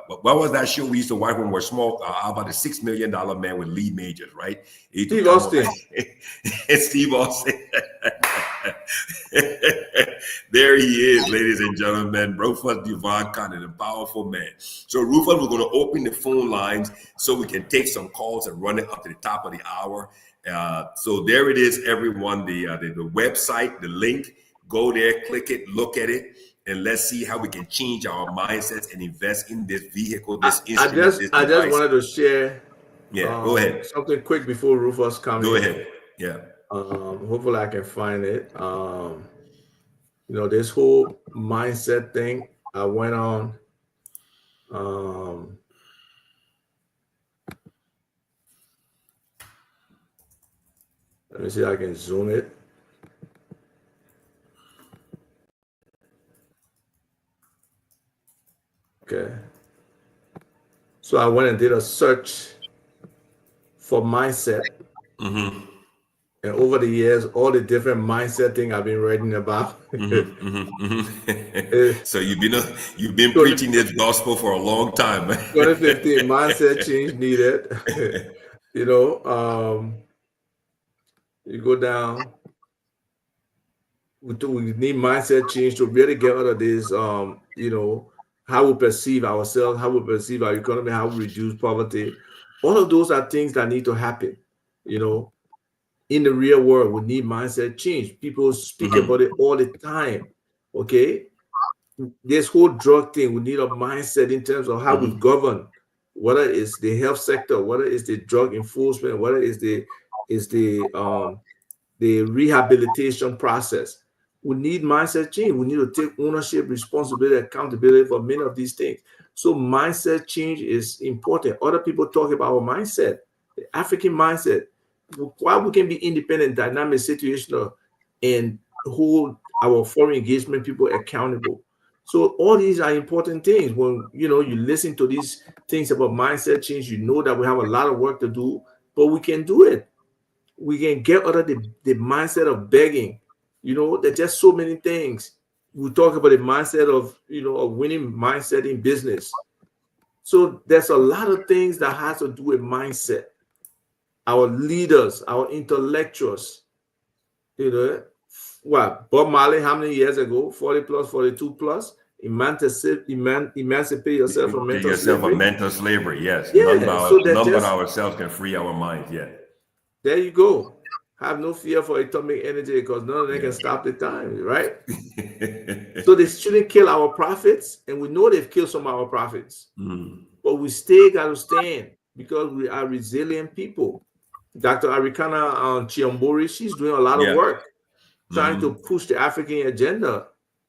what was that show we used to watch when we were small? About the $6 million man with Lee Majors, right? Steve Austin. Steve Austin. There he is, ladies and gentlemen. Rufus Divine Connect, a powerful man. So Rufus, we're going to open the phone lines so we can take some calls and run it up to the top of the hour. So there it is, everyone. The website, the link. Go there, click it, look at it. And let's see how we can change our mindsets and invest in this vehicle, this instrument. I just wanted to share go ahead. Something quick before Rufus comes in. Go ahead. Yeah. Hopefully I can find it. This whole mindset thing I went on. Let me see if I can zoom it. Okay. So I went and did a search for mindset. Mm-hmm. And over the years, all the different mindset thing I've been writing about. So you've been preaching this gospel for a long time. 2015 mindset change needed. You go down. We need mindset change to really get out of this. How we perceive ourselves, how we perceive our economy, how we reduce poverty. All of those are things that need to happen. In the real world, we need mindset change. People speak about it all the time. Okay, this whole drug thing, we need a mindset in terms of how we govern, whether it's the health sector, whether it's the drug enforcement, whether it's the rehabilitation process. We need mindset change. We need to take ownership, responsibility, accountability for many of these things. So mindset change is important. Other people talk about our mindset, the African mindset, why we can be independent, dynamic, situational, and hold our foreign engagement people accountable. So all these are important things. When you listen to these things about mindset change, you know that we have a lot of work to do, but we can do it. We can get out of the mindset of begging. There's just so many things. We talk about the mindset of a winning mindset in business. So there's a lot of things that has to do with mindset. Our leaders, our intellectuals, Bob Marley, how many years ago? 40 plus, 42 plus. Emancipate yourself from mental slavery. Mental slavery, yes. Yeah, None but ourselves can free our minds. Yeah. There you go. Have no fear for atomic energy because none of them can stop the time, right? So they shouldn't kill our prophets, and we know they've killed some of our prophets. But we still got to stand because we are resilient people. Dr. Arikana Chiambori, she's doing a lot of work trying to push the African agenda,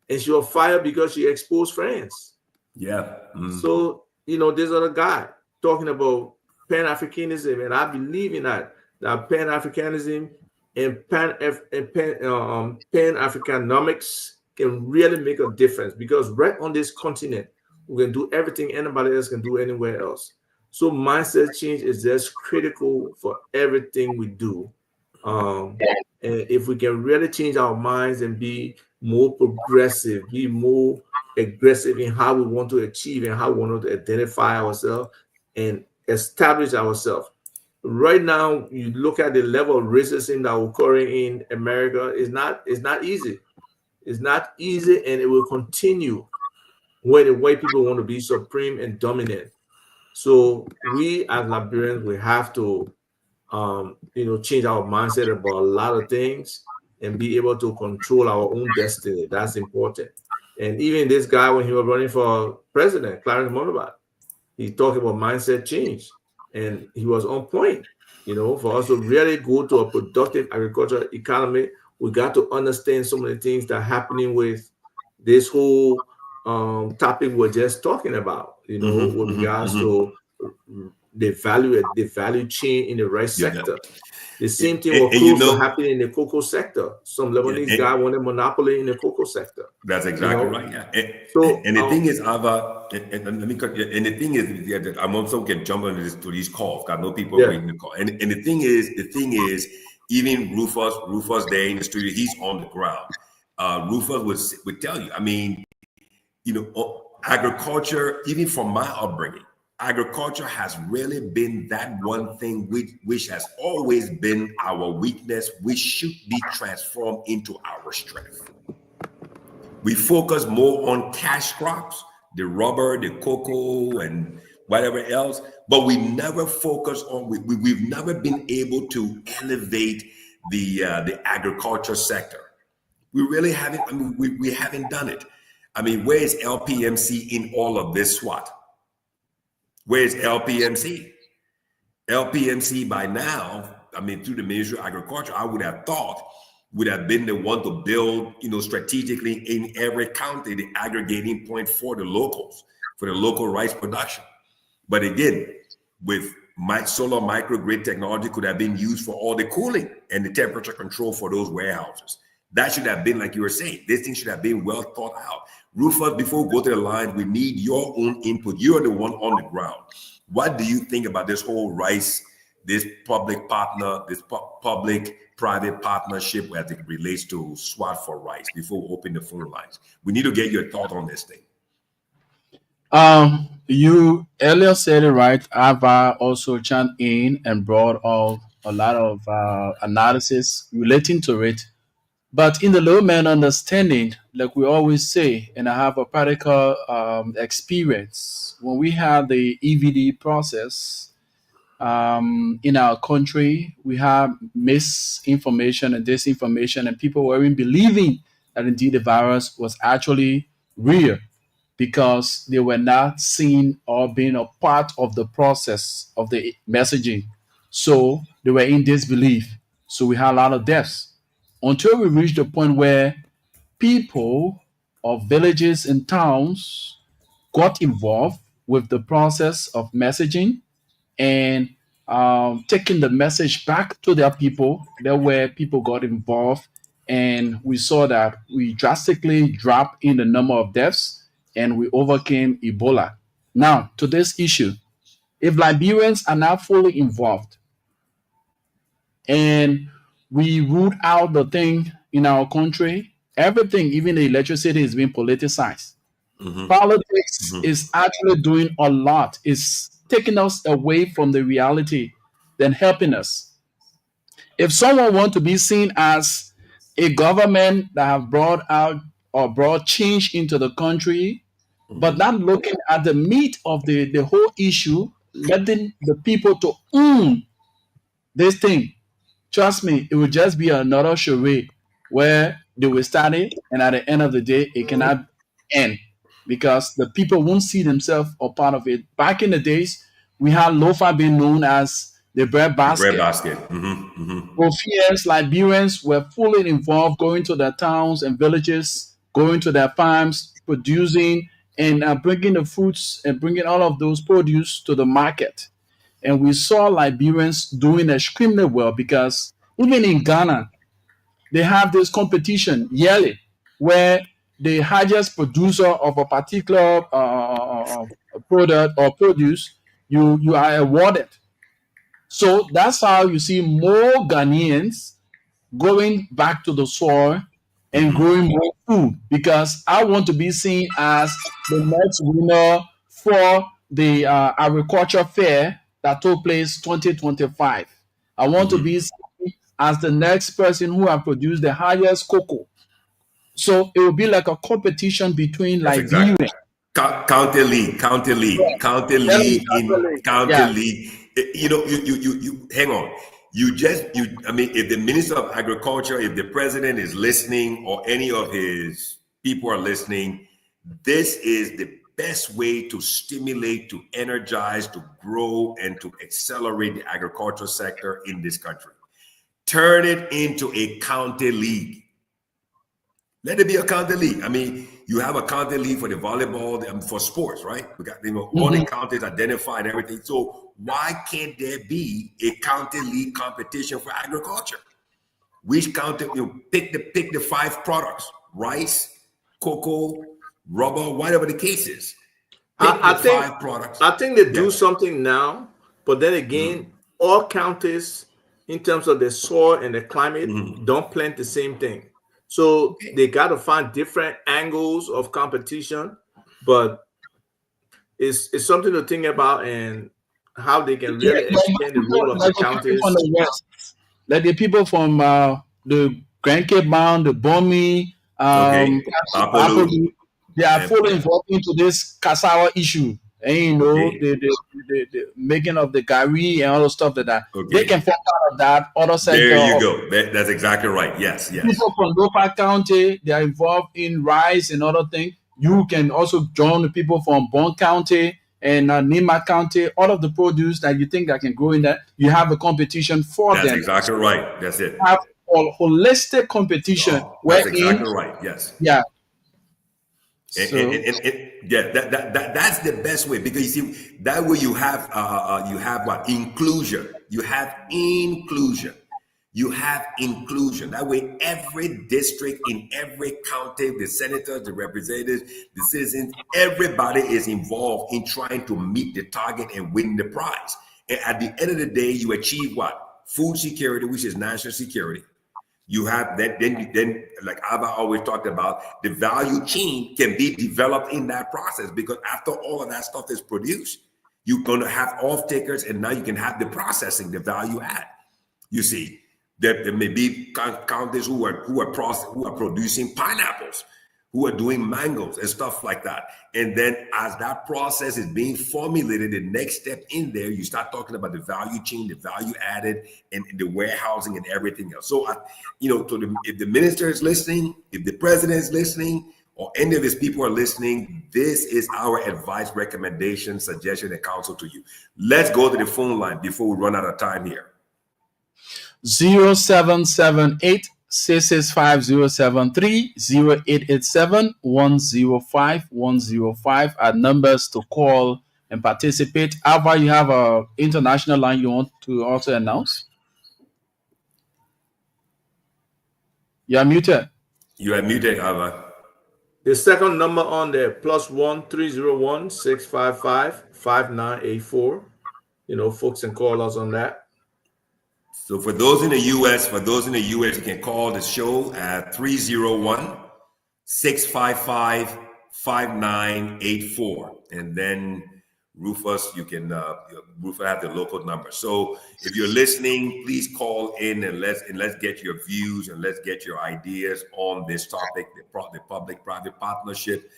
and she was fired because she exposed France. Yeah. So, there's other guy talking about Pan-Africanism, and I believe in that Pan-Africanism and Pan-Africanomics can really make a difference, because right on this continent, we can do everything anybody else can do anywhere else. So mindset change is just critical for everything we do. And if we can really change our minds and be more progressive, be more aggressive in how we want to achieve and how we want to identify ourselves and establish ourselves. Right now, you look at the level of racism that we're occurring in America, it's not easy. It's not easy, and it will continue when the white people want to be supreme and dominant. So we as Liberians, we have to change our mindset about a lot of things and be able to control our own destiny. That's important. And even this guy, when he was running for president, Clarence Montebat, he talked about mindset change, and he was on point. For us to really go to a productive agricultural economy, we got to understand some of the things that are happening with this whole topic we're just talking about. With regards to the value chain in the rice sector. The same thing was close to happening in the cocoa sector. Some Lebanese guy wanted monopoly in the cocoa sector. That's exactly right. Yeah. And the thing is, Ava, and the thing is, I'm also can jump into these calls. I know people are waiting to call. And the thing is, even Rufus there in the studio, he's on the ground. Rufus would tell you. I mean, agriculture, even from my upbringing, agriculture has really been that one thing which has always been our weakness, which should be transformed into our strength. We focus more on cash crops, the rubber, the cocoa, and whatever else, but we never focus on, we've never been able to elevate the agriculture sector. We really haven't, we haven't done it. Where is LPMC in all of this SWAT? Where's LPMC? LPMC by now, through the Ministry of Agriculture, I would have thought would have been the one to build, strategically in every county, the aggregating point for the locals, for the local rice production. But again, with solar microgrid technology could have been used for all the cooling and the temperature control for those warehouses. That should have been, like you were saying, this thing should have been well thought out. Rufus, before we go to the line, we need your own input. You're the one on the ground. What do you think about this whole rice, this public partner, this public-private partnership as it relates to SWAT for rice? Before we open the phone lines, we need to get your thought on this thing. You earlier said it right. I've also chimed in and brought out a lot of analysis relating to it. But in the layman understanding, like we always say, and I have a practical experience, when we had the EVD process in our country, we have misinformation and disinformation, and people weren't believing that indeed the virus was actually real because they were not seen or being a part of the process of the messaging. So they were in disbelief. So we had a lot of deaths until we reached the point where people of villages and towns got involved with the process of messaging and taking the message back to their people. There where people got involved, and we saw that we drastically dropped in the number of deaths and we overcame Ebola. Now, to this issue, if Liberians are not fully involved and we root out the thing in our country, everything, even the electricity, is being politicized. Politics is actually doing a lot. It's taking us away from the reality than helping us. If someone wants to be seen as a government that have brought out or brought change into the country, but not looking at the meat of the whole issue, letting the people to own this thing, trust me, it will just be another charade where they will start it, and at the end of the day, it cannot end because the people won't see themselves a part of it. Back in the days, we had Lofa being known as the bread basket. Bread basket. For years, Liberians were fully involved, going to their towns and villages, going to their farms, producing and bringing the fruits and bringing all of those produce to the market. And we saw Liberians doing extremely well because even in Ghana, they have this competition yearly where the highest producer of a particular product or produce, you are awarded. So that's how you see more Ghanaians going back to the soil and growing more food, because I want to be seen as the next winner for the agriculture fair that took place 2025. I want to be seen as the next person who have produced the highest cocoa. So it will be like a competition between Liberia. Exactly. County league. You hang on. If the Minister of Agriculture, if the President is listening, or any of his people are listening, this is the best way to stimulate, to energize, to grow, and to accelerate the agricultural sector in this country. Turn it into a county league. Let it be a county league. You have a county league for the volleyball, for sports, right? We got all the counties identified and everything. So why can't there be a county league competition for agriculture? Which county, pick the 5 products: rice, cocoa, rubber, whatever the case is. I think 5 products. I think they do something now, but then again, all counties in terms of the soil and the climate don't plant the same thing. So they got to find different angles of competition, but it's something to think about and how they can really expand the role of the counties. Like the people from the Grand Cape Mound, the Bomi, they are fully involved into this cassava issue. And the making of the gari and all the stuff like that. They can fall out of that other sector. There you go. That's exactly right. Yes. People from local county, they are involved in rice and other things. You can also join the people from Bon County and Nima County, all of the produce that you think that can grow in there, you have a competition for That's them. exactly right. That's it. Have a holistic competition Oh, that's wherein, exactly right. Yes. yeah. And, So yeah, that's the best way, because you see that way you have what, inclusion. You have inclusion. You have inclusion. That way, every district in every county, the senators, the representatives, the citizens, everybody is involved in trying to meet the target and win the prize. And at the end of the day, you achieve what? Food security, which is national security. You have that, then like Abba always talked about, the value chain can be developed in that process, because after all of that stuff is produced, you're going to have off takers, and now you can have the processing, the value add. You see, there may be counties who are producing pineapples, who are doing mangoes and stuff like that. And then as that process is being formulated, the next step in there, you start talking about the value chain, the value added, and the warehousing and everything else. So, if the minister is listening, if the president is listening, or any of his people are listening, this is our advice, recommendation, suggestion, and counsel to you. Let's go to the phone line before we run out of time here. 0778 665 0887 105 105 are numbers to call and participate. Alva, you have a international line you want to also announce? You are muted. You are muted, Alva. The second number on there, +1 301 655 5984. Folks can call us on that. So for those in the U.S., you can call the show at 301-655-5984. And then Rufus, Rufus have the local number. So if you're listening, please call in and let's get your views and let's get your ideas on this topic, the public-private partnership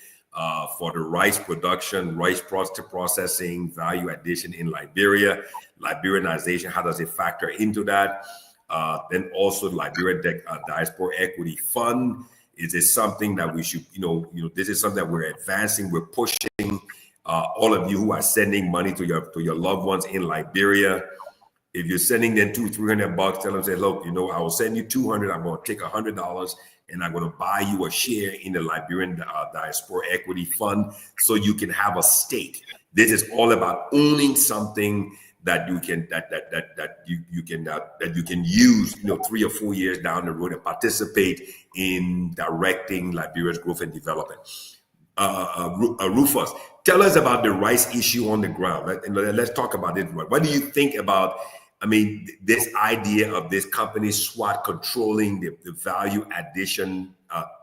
for the rice production, rice processing, value addition in Liberia, Liberianization, how does it factor into that? Then also Liberia Diaspora Equity Fund. Is this something that we should, this is something that we're advancing, we're pushing. All of you who are sending money to your loved ones in Liberia, if you're sending them $200-300, tell them, say, look, I will send you $200. I'm going to take $100 and I'm going to buy you a share in the Liberian Diaspora Equity Fund, so you can have a stake. This is all about owning something that you can use 3 or 4 years down the road and participate in directing Liberia's growth and development. Rufus, tell us about the rice issue on the ground. And let's talk about it. What do you think about, this idea of this company SWAT controlling the value addition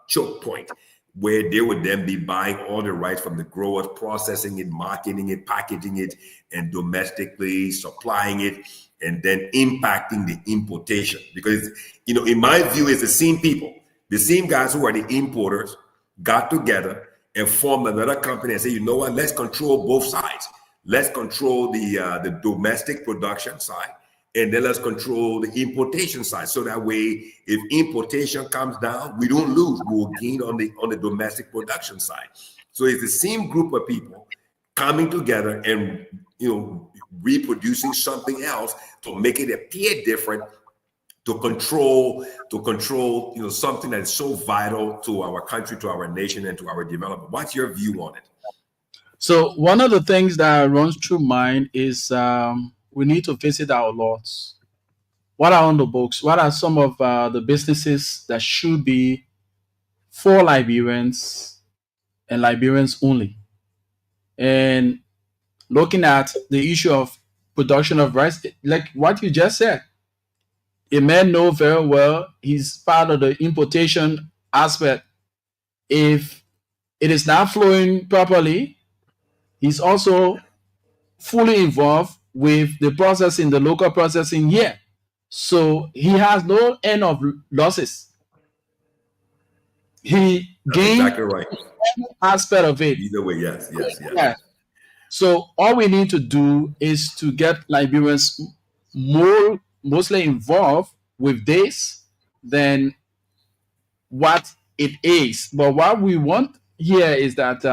choke point, where they would then be buying all the rice from the growers, processing it, marketing it, packaging it, and domestically supplying it, and then impacting the importation? Because, in my view, it's the same people, the same guys who are the importers got together and formed another company and say, you know what, let's control both sides. Let's control the domestic production side, and then let's control the importation side. So that way, if importation comes down, we don't lose, we'll gain on the domestic production side. So it's the same group of people coming together and, reproducing something else to make it appear different, to control, something that is so vital to our country, to our nation, and to our development. What's your view on it? So one of the things that runs through mind is we need to visit our lords. What are on the books? What are some of the businesses that should be for Liberians and Liberians only? And looking at the issue of production of rice, like what you just said, a man know very well he's part of the importation aspect. If it is not flowing properly, he's also fully involved with the processing, the local processing here. So he has no end of losses. He gained exactly right. aspect of it. Either way, yes. Yeah. So all we need to do is to get Liberians mostly involved with this than what it is. But what we want here is that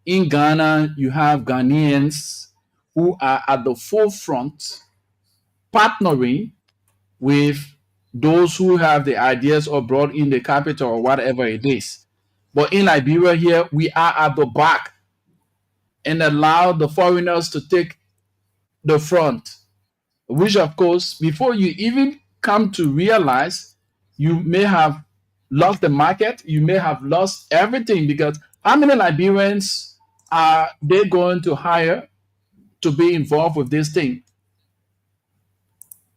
in Ghana, you have Ghanaians who are at the forefront partnering with those who have the ideas or brought in the capital or whatever it is. But in Liberia here, we are at the back and allow the foreigners to take the front, which of course, before you even come to realize, you may have lost the market, you may have lost everything, because how many Liberians are they going to hire to be involved with this thing?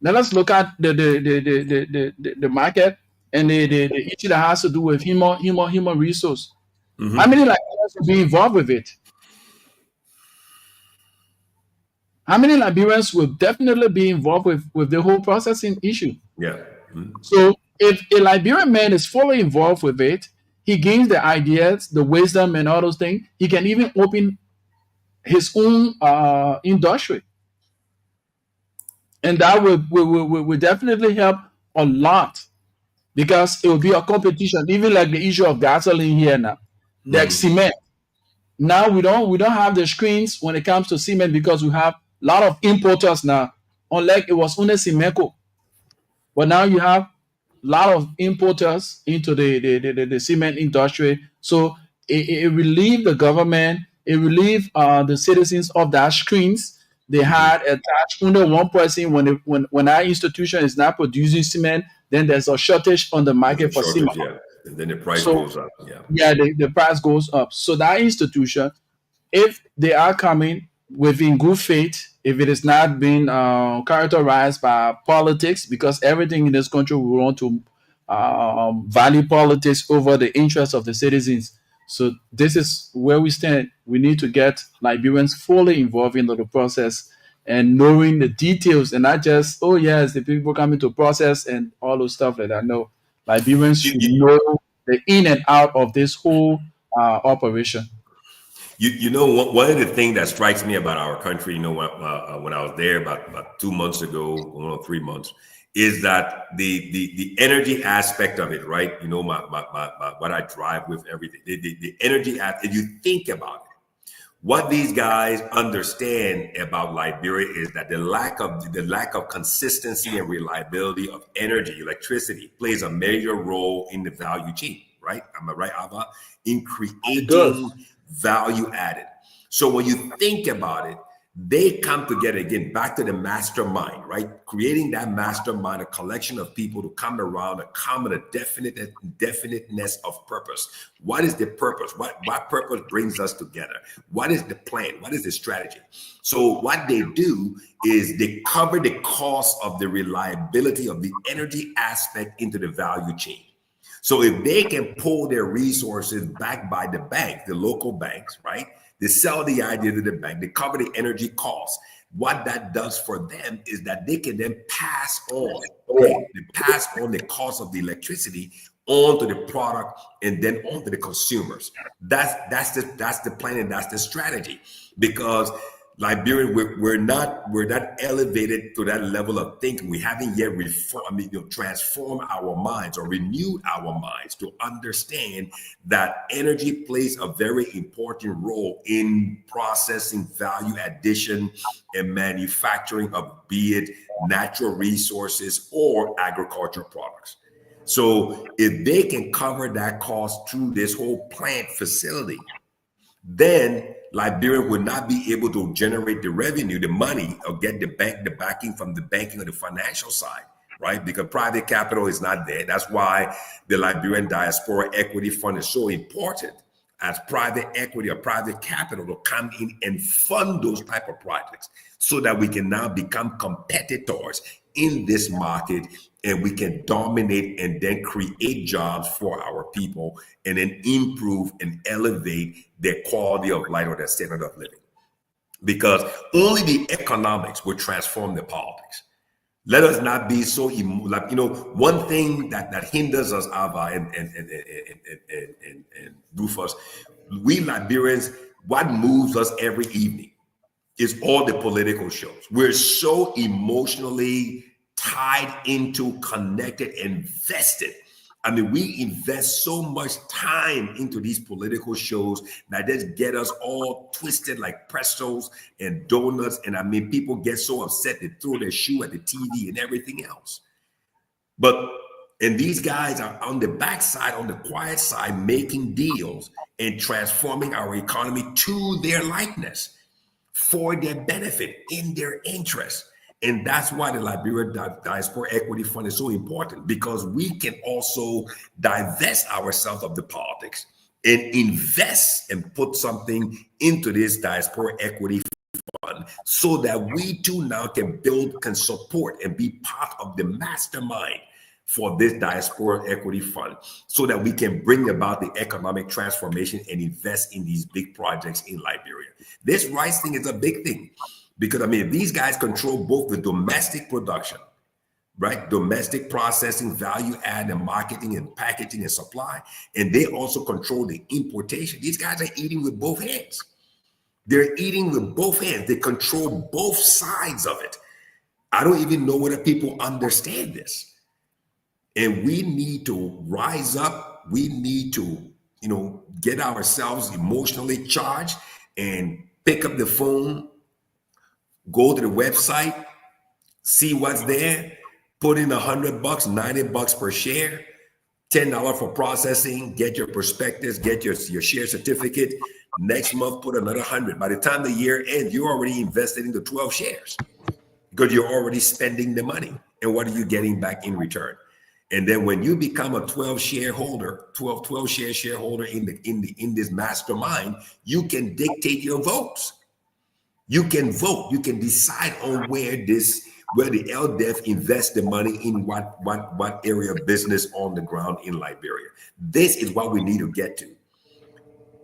Now let's look at the market and the issue that has to do with human resource. Mhm. How many Liberians will be involved with it? How many Liberians will definitely be involved with the whole processing issue? Yeah. Mhm. So if a Liberian man is fully involved with it, he gains the ideas, the wisdom, and all those things. He can even open his own industry, and that will definitely help a lot, because it will be a competition. Even like the issue of gasoline here now, like cement. Now we don't have the screens when it comes to cement, because we have a lot of importers now. Unlike it was only Cimeco, but now you have a lot of importers into the cement industry. So it relieved the government, it relieved the citizens of that screens. They had attached under one person. When our institution is not producing cement, then there's a shortage on the market for Shortage, cement. yeah. And then the price So goes up. Yeah. yeah, the price goes up. So that institution, if they are coming within good faith, if it is not being characterized by politics, because everything in this country we want to value politics over the interests of the citizens. So this is where we stand. We need to get Liberians fully involved into the process and knowing the details, and not just, oh yes, the people coming to process and all those stuff like that. No, Liberians should know the in and out of this whole operation. You know, one of the things that strikes me about our country, you know, when I was there about 2 months ago, 3 months, is that the energy aspect of it, right? You know, my what I drive with, everything, the energy aspect. If you think about it, what these guys understand about Liberia is that the lack of consistency and reliability of energy, electricity, plays a major role in the value chain, right? Am I right, Ava? In creating value added. So when you think about it, they come together again, back to the mastermind, right? Creating that mastermind, a collection of people to come around a common, definiteness of purpose. What is the purpose? What purpose brings us together? What is the plan? What is the strategy? So what they do is they cover the cost of the reliability of the energy aspect into the value chain. So if they can pull their resources back by the bank, the local banks, right? They sell the idea to the bank, they cover the energy costs. What that does for them is that they can then pass on, the cost of the electricity onto the product and then onto the consumers. That's the plan, and that's the strategy. Because Liberian, we're not elevated to that level of thinking. We haven't yet transformed our minds or renewed our minds to understand that energy plays a very important role in processing, value addition, and manufacturing of, be it natural resources or agricultural products. So if they can cover that cost through this whole plant facility, then Liberia would not be able to generate the revenue, the money, or get the backing from the banking or the financial side, right? Because private capital is not there. That's why the Liberian Diaspora Equity Fund is so important, as private equity or private capital to come in and fund those type of projects, so that we can now become competitors in this market, and we can dominate and then create jobs for our people, and then improve and elevate their quality of life or their standard of living. Because only the economics will transform the politics. Let us not be so, one thing that hinders us, Ava and Rufus, we Liberians, what moves us every evening is all the political shows. We're so emotionally tied into, connected, invested I mean, we invest so much time into these political shows that just get us all twisted like pretzels and donuts. And I mean, people get so upset they throw their shoe at the TV and everything else. And these guys are on the backside, on the quiet side, making deals and transforming our economy to their likeness for their benefit, in their interest. And that's why the Liberia Diaspora Equity Fund is so important, because we can also divest ourselves of the politics and invest and put something into this Diaspora Equity Fund so that we too now can build, can support, and be part of the mastermind for this Diaspora Equity Fund, so that we can bring about the economic transformation and invest in these big projects in Liberia. This rice thing is a big thing, because I mean, these guys control both the domestic production, right? Domestic processing, value add, and marketing and packaging and supply. And they also control the importation. These guys are eating with both hands. They're eating with both hands. They control both sides of it. I don't even know whether people understand this. And we need to rise up. We need to, get ourselves emotionally charged and pick up the phone, go to the website, see what's there, put in $100, $90 per share, $10 for processing, get your prospectus, get your share certificate. Next month, put another 100. By the time the year ends, you're already invested into 12 shares because you're already spending the money. And what are you getting back in return? And then when you become a 12 share shareholder in this mastermind, you can dictate your votes. You can vote. You can decide on where the LDEF invests the money in what area of business on the ground in Liberia. This is what we need to get to.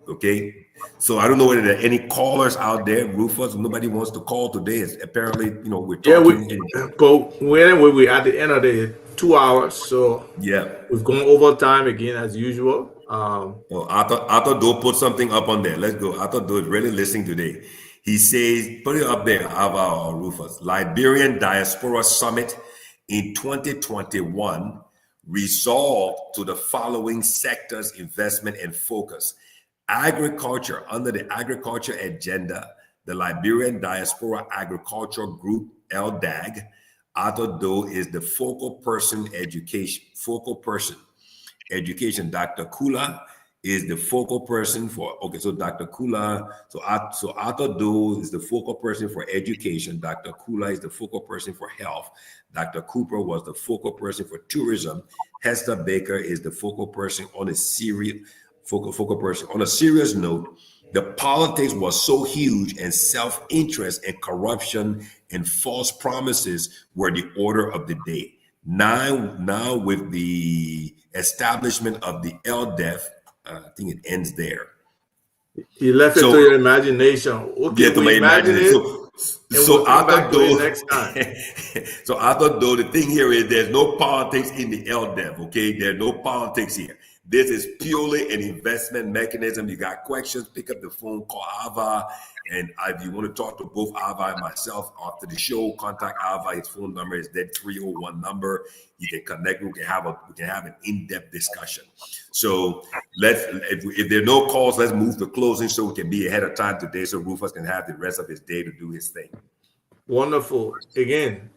Okay. So I don't know whether there are any callers out there, Rufus. Nobody wants to call today. It's apparently, we're talking. Yeah, but we're at the end of the 2 hours, so yeah, we've gone over time again as usual. Arthur Doe put something up on there. Let's go. Arthur Doe is really listening today. He says, put it up there, Ava or Rufus. Liberian Diaspora Summit in 2021 resolved to the following sectors: investment and focus. Agriculture. Under the agriculture agenda, the Liberian Diaspora Agricultural Group, LDAG, Arthur Doe is the focal person. Education. Dr. Kula is the focal person for, so Dr. Kula, so Arthur Doe is the focal person for education. Dr. Kula is the focal person for health. Dr. Cooper was the focal person for tourism. Hester Baker is the focal person on a serious note. The politics was so huge, and self-interest and corruption and false promises were the order of the day. Now with the establishment of the LDEF, I think it ends there. You left it to your imagination. Okay, yeah, to my imagination. So Arthur Doe, next time. So Arthur Doe, the thing here is there's no politics in the LDEF. Okay, there's no politics here. This is purely an investment mechanism. You got questions, pick up the phone, call Ava. And if you want to talk to both Ava and myself after the show, contact Ava. His phone number is that 301 number. You can connect. We can have an in-depth discussion. So if there are no calls, let's move to closing so we can be ahead of time today, so Rufus can have the rest of his day to do his thing. Wonderful. Again,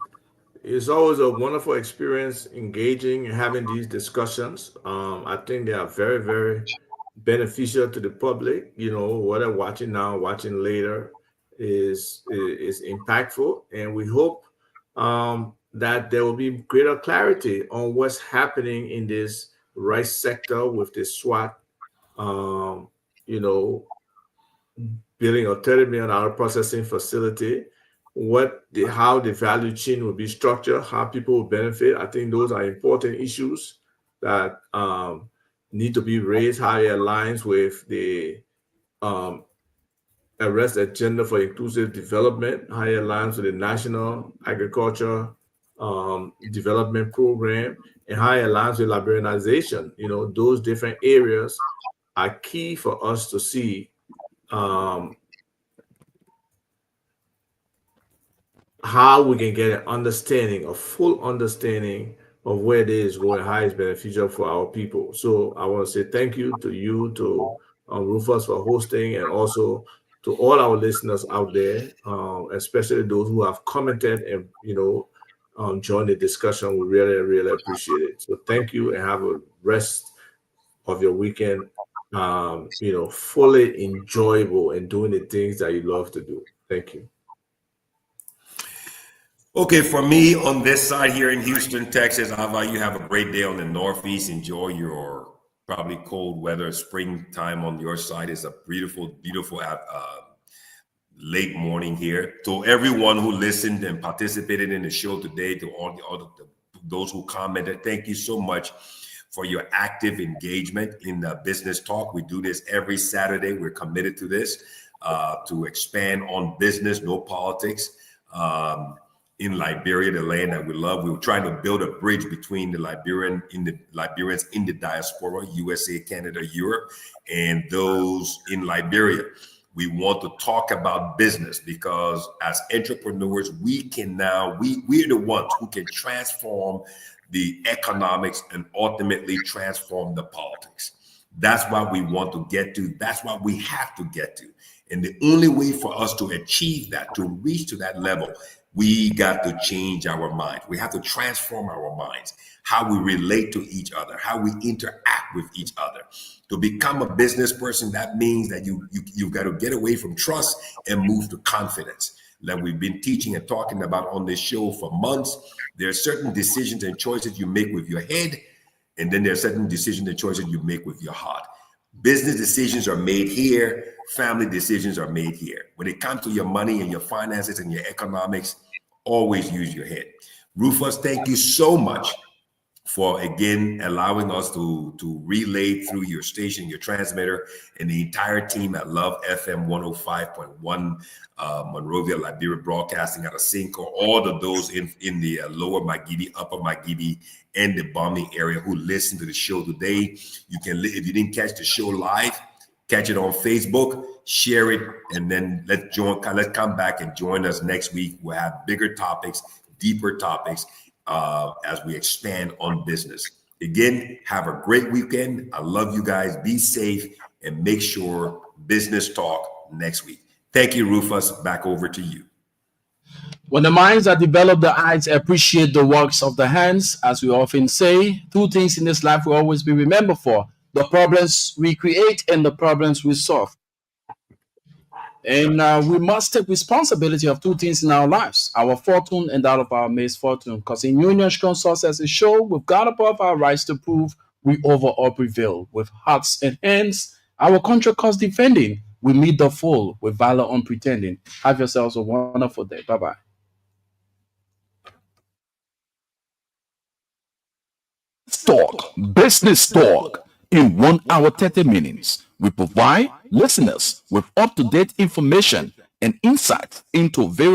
it's always a wonderful experience engaging and having these discussions. I think they are very, very beneficial to the public. Whether watching now, watching later, is impactful, and we hope that there will be greater clarity on what's happening in this rice sector with the SWAT, building a $30 million processing facility. How the value chain will be structured, how people will benefit. I think those are important issues that need to be raised, how it aligns with the arrest agenda for inclusive development, how it aligns with the National Agriculture Development Program, and how it aligns with Liberianization. Those different areas are key for us to see how we can get a full understanding of where it is going, how it's beneficial for our people. So I want to say thank you to you, to Rufus for hosting, and also to all our listeners out there, especially those who have commented and joined the discussion. We really, really appreciate it. So thank you, and have a rest of your weekend, fully enjoyable and doing the things that you love to do. Thank you. Okay, for me on this side here in Houston, Texas, how about you have a great day on the Northeast. Enjoy your probably cold weather. Springtime on your side is a beautiful, beautiful late morning here. To everyone who listened and participated in the show today, to all those who commented, thank you so much for your active engagement in the Business Talk. We do this every Saturday. We're committed to this, to expand on business, no politics. In Liberia, the land that we love. We were trying to build a bridge between the Liberians in the diaspora, USA, Canada, Europe, and those in Liberia. We want to talk about business because as entrepreneurs, we're the ones who can transform the economics and ultimately transform the politics. That's what we want to get to. That's what we have to get to. And the only way for us to achieve that, to reach to that level, we got to change our minds. We have to transform our minds, how we relate to each other, how we interact with each other. To become a business person, that means that you've got to get away from trust and move to confidence. That we've been teaching and talking about on this show for months. There are certain decisions and choices you make with your head, and then there are certain decisions and choices you make with your heart. Business decisions are made here. Family decisions are made here. When it comes to your money and your finances and your economics, always use your head. Rufus, thank you so much for, again, allowing us to relay through your station, your transmitter, and the entire team at Love FM 105.1, Monrovia, Liberia, broadcasting out of Cinco, all of those in the lower Magidi, upper Magidi, and the Bombing area who listen to the show today. You can, if you didn't catch the show live, catch it on Facebook, share it, and then let's come back and join us next week. We'll have bigger topics, deeper topics, as we expand on business. Again, have a great weekend. I love you guys. Be safe and make sure Business Talk next week. Thank you, Rufus. Back over to you. When the minds are developed, the eyes appreciate the works of the hands. As we often say, two things in this life will always be remembered for: the problems we create and the problems we solve. And we must take responsibility of two things in our lives: our fortune and that of our misfortune. Because in Union Strong Success Show, we've got above our rights to prove we over or prevail. With hearts and hands, our country cause defending. We meet the fool with valor unpretending. Have yourselves a wonderful day. Bye-bye. Talk, Business Talk. In 1 hour, 30 minutes, we provide listeners with up-to-date information and insights into various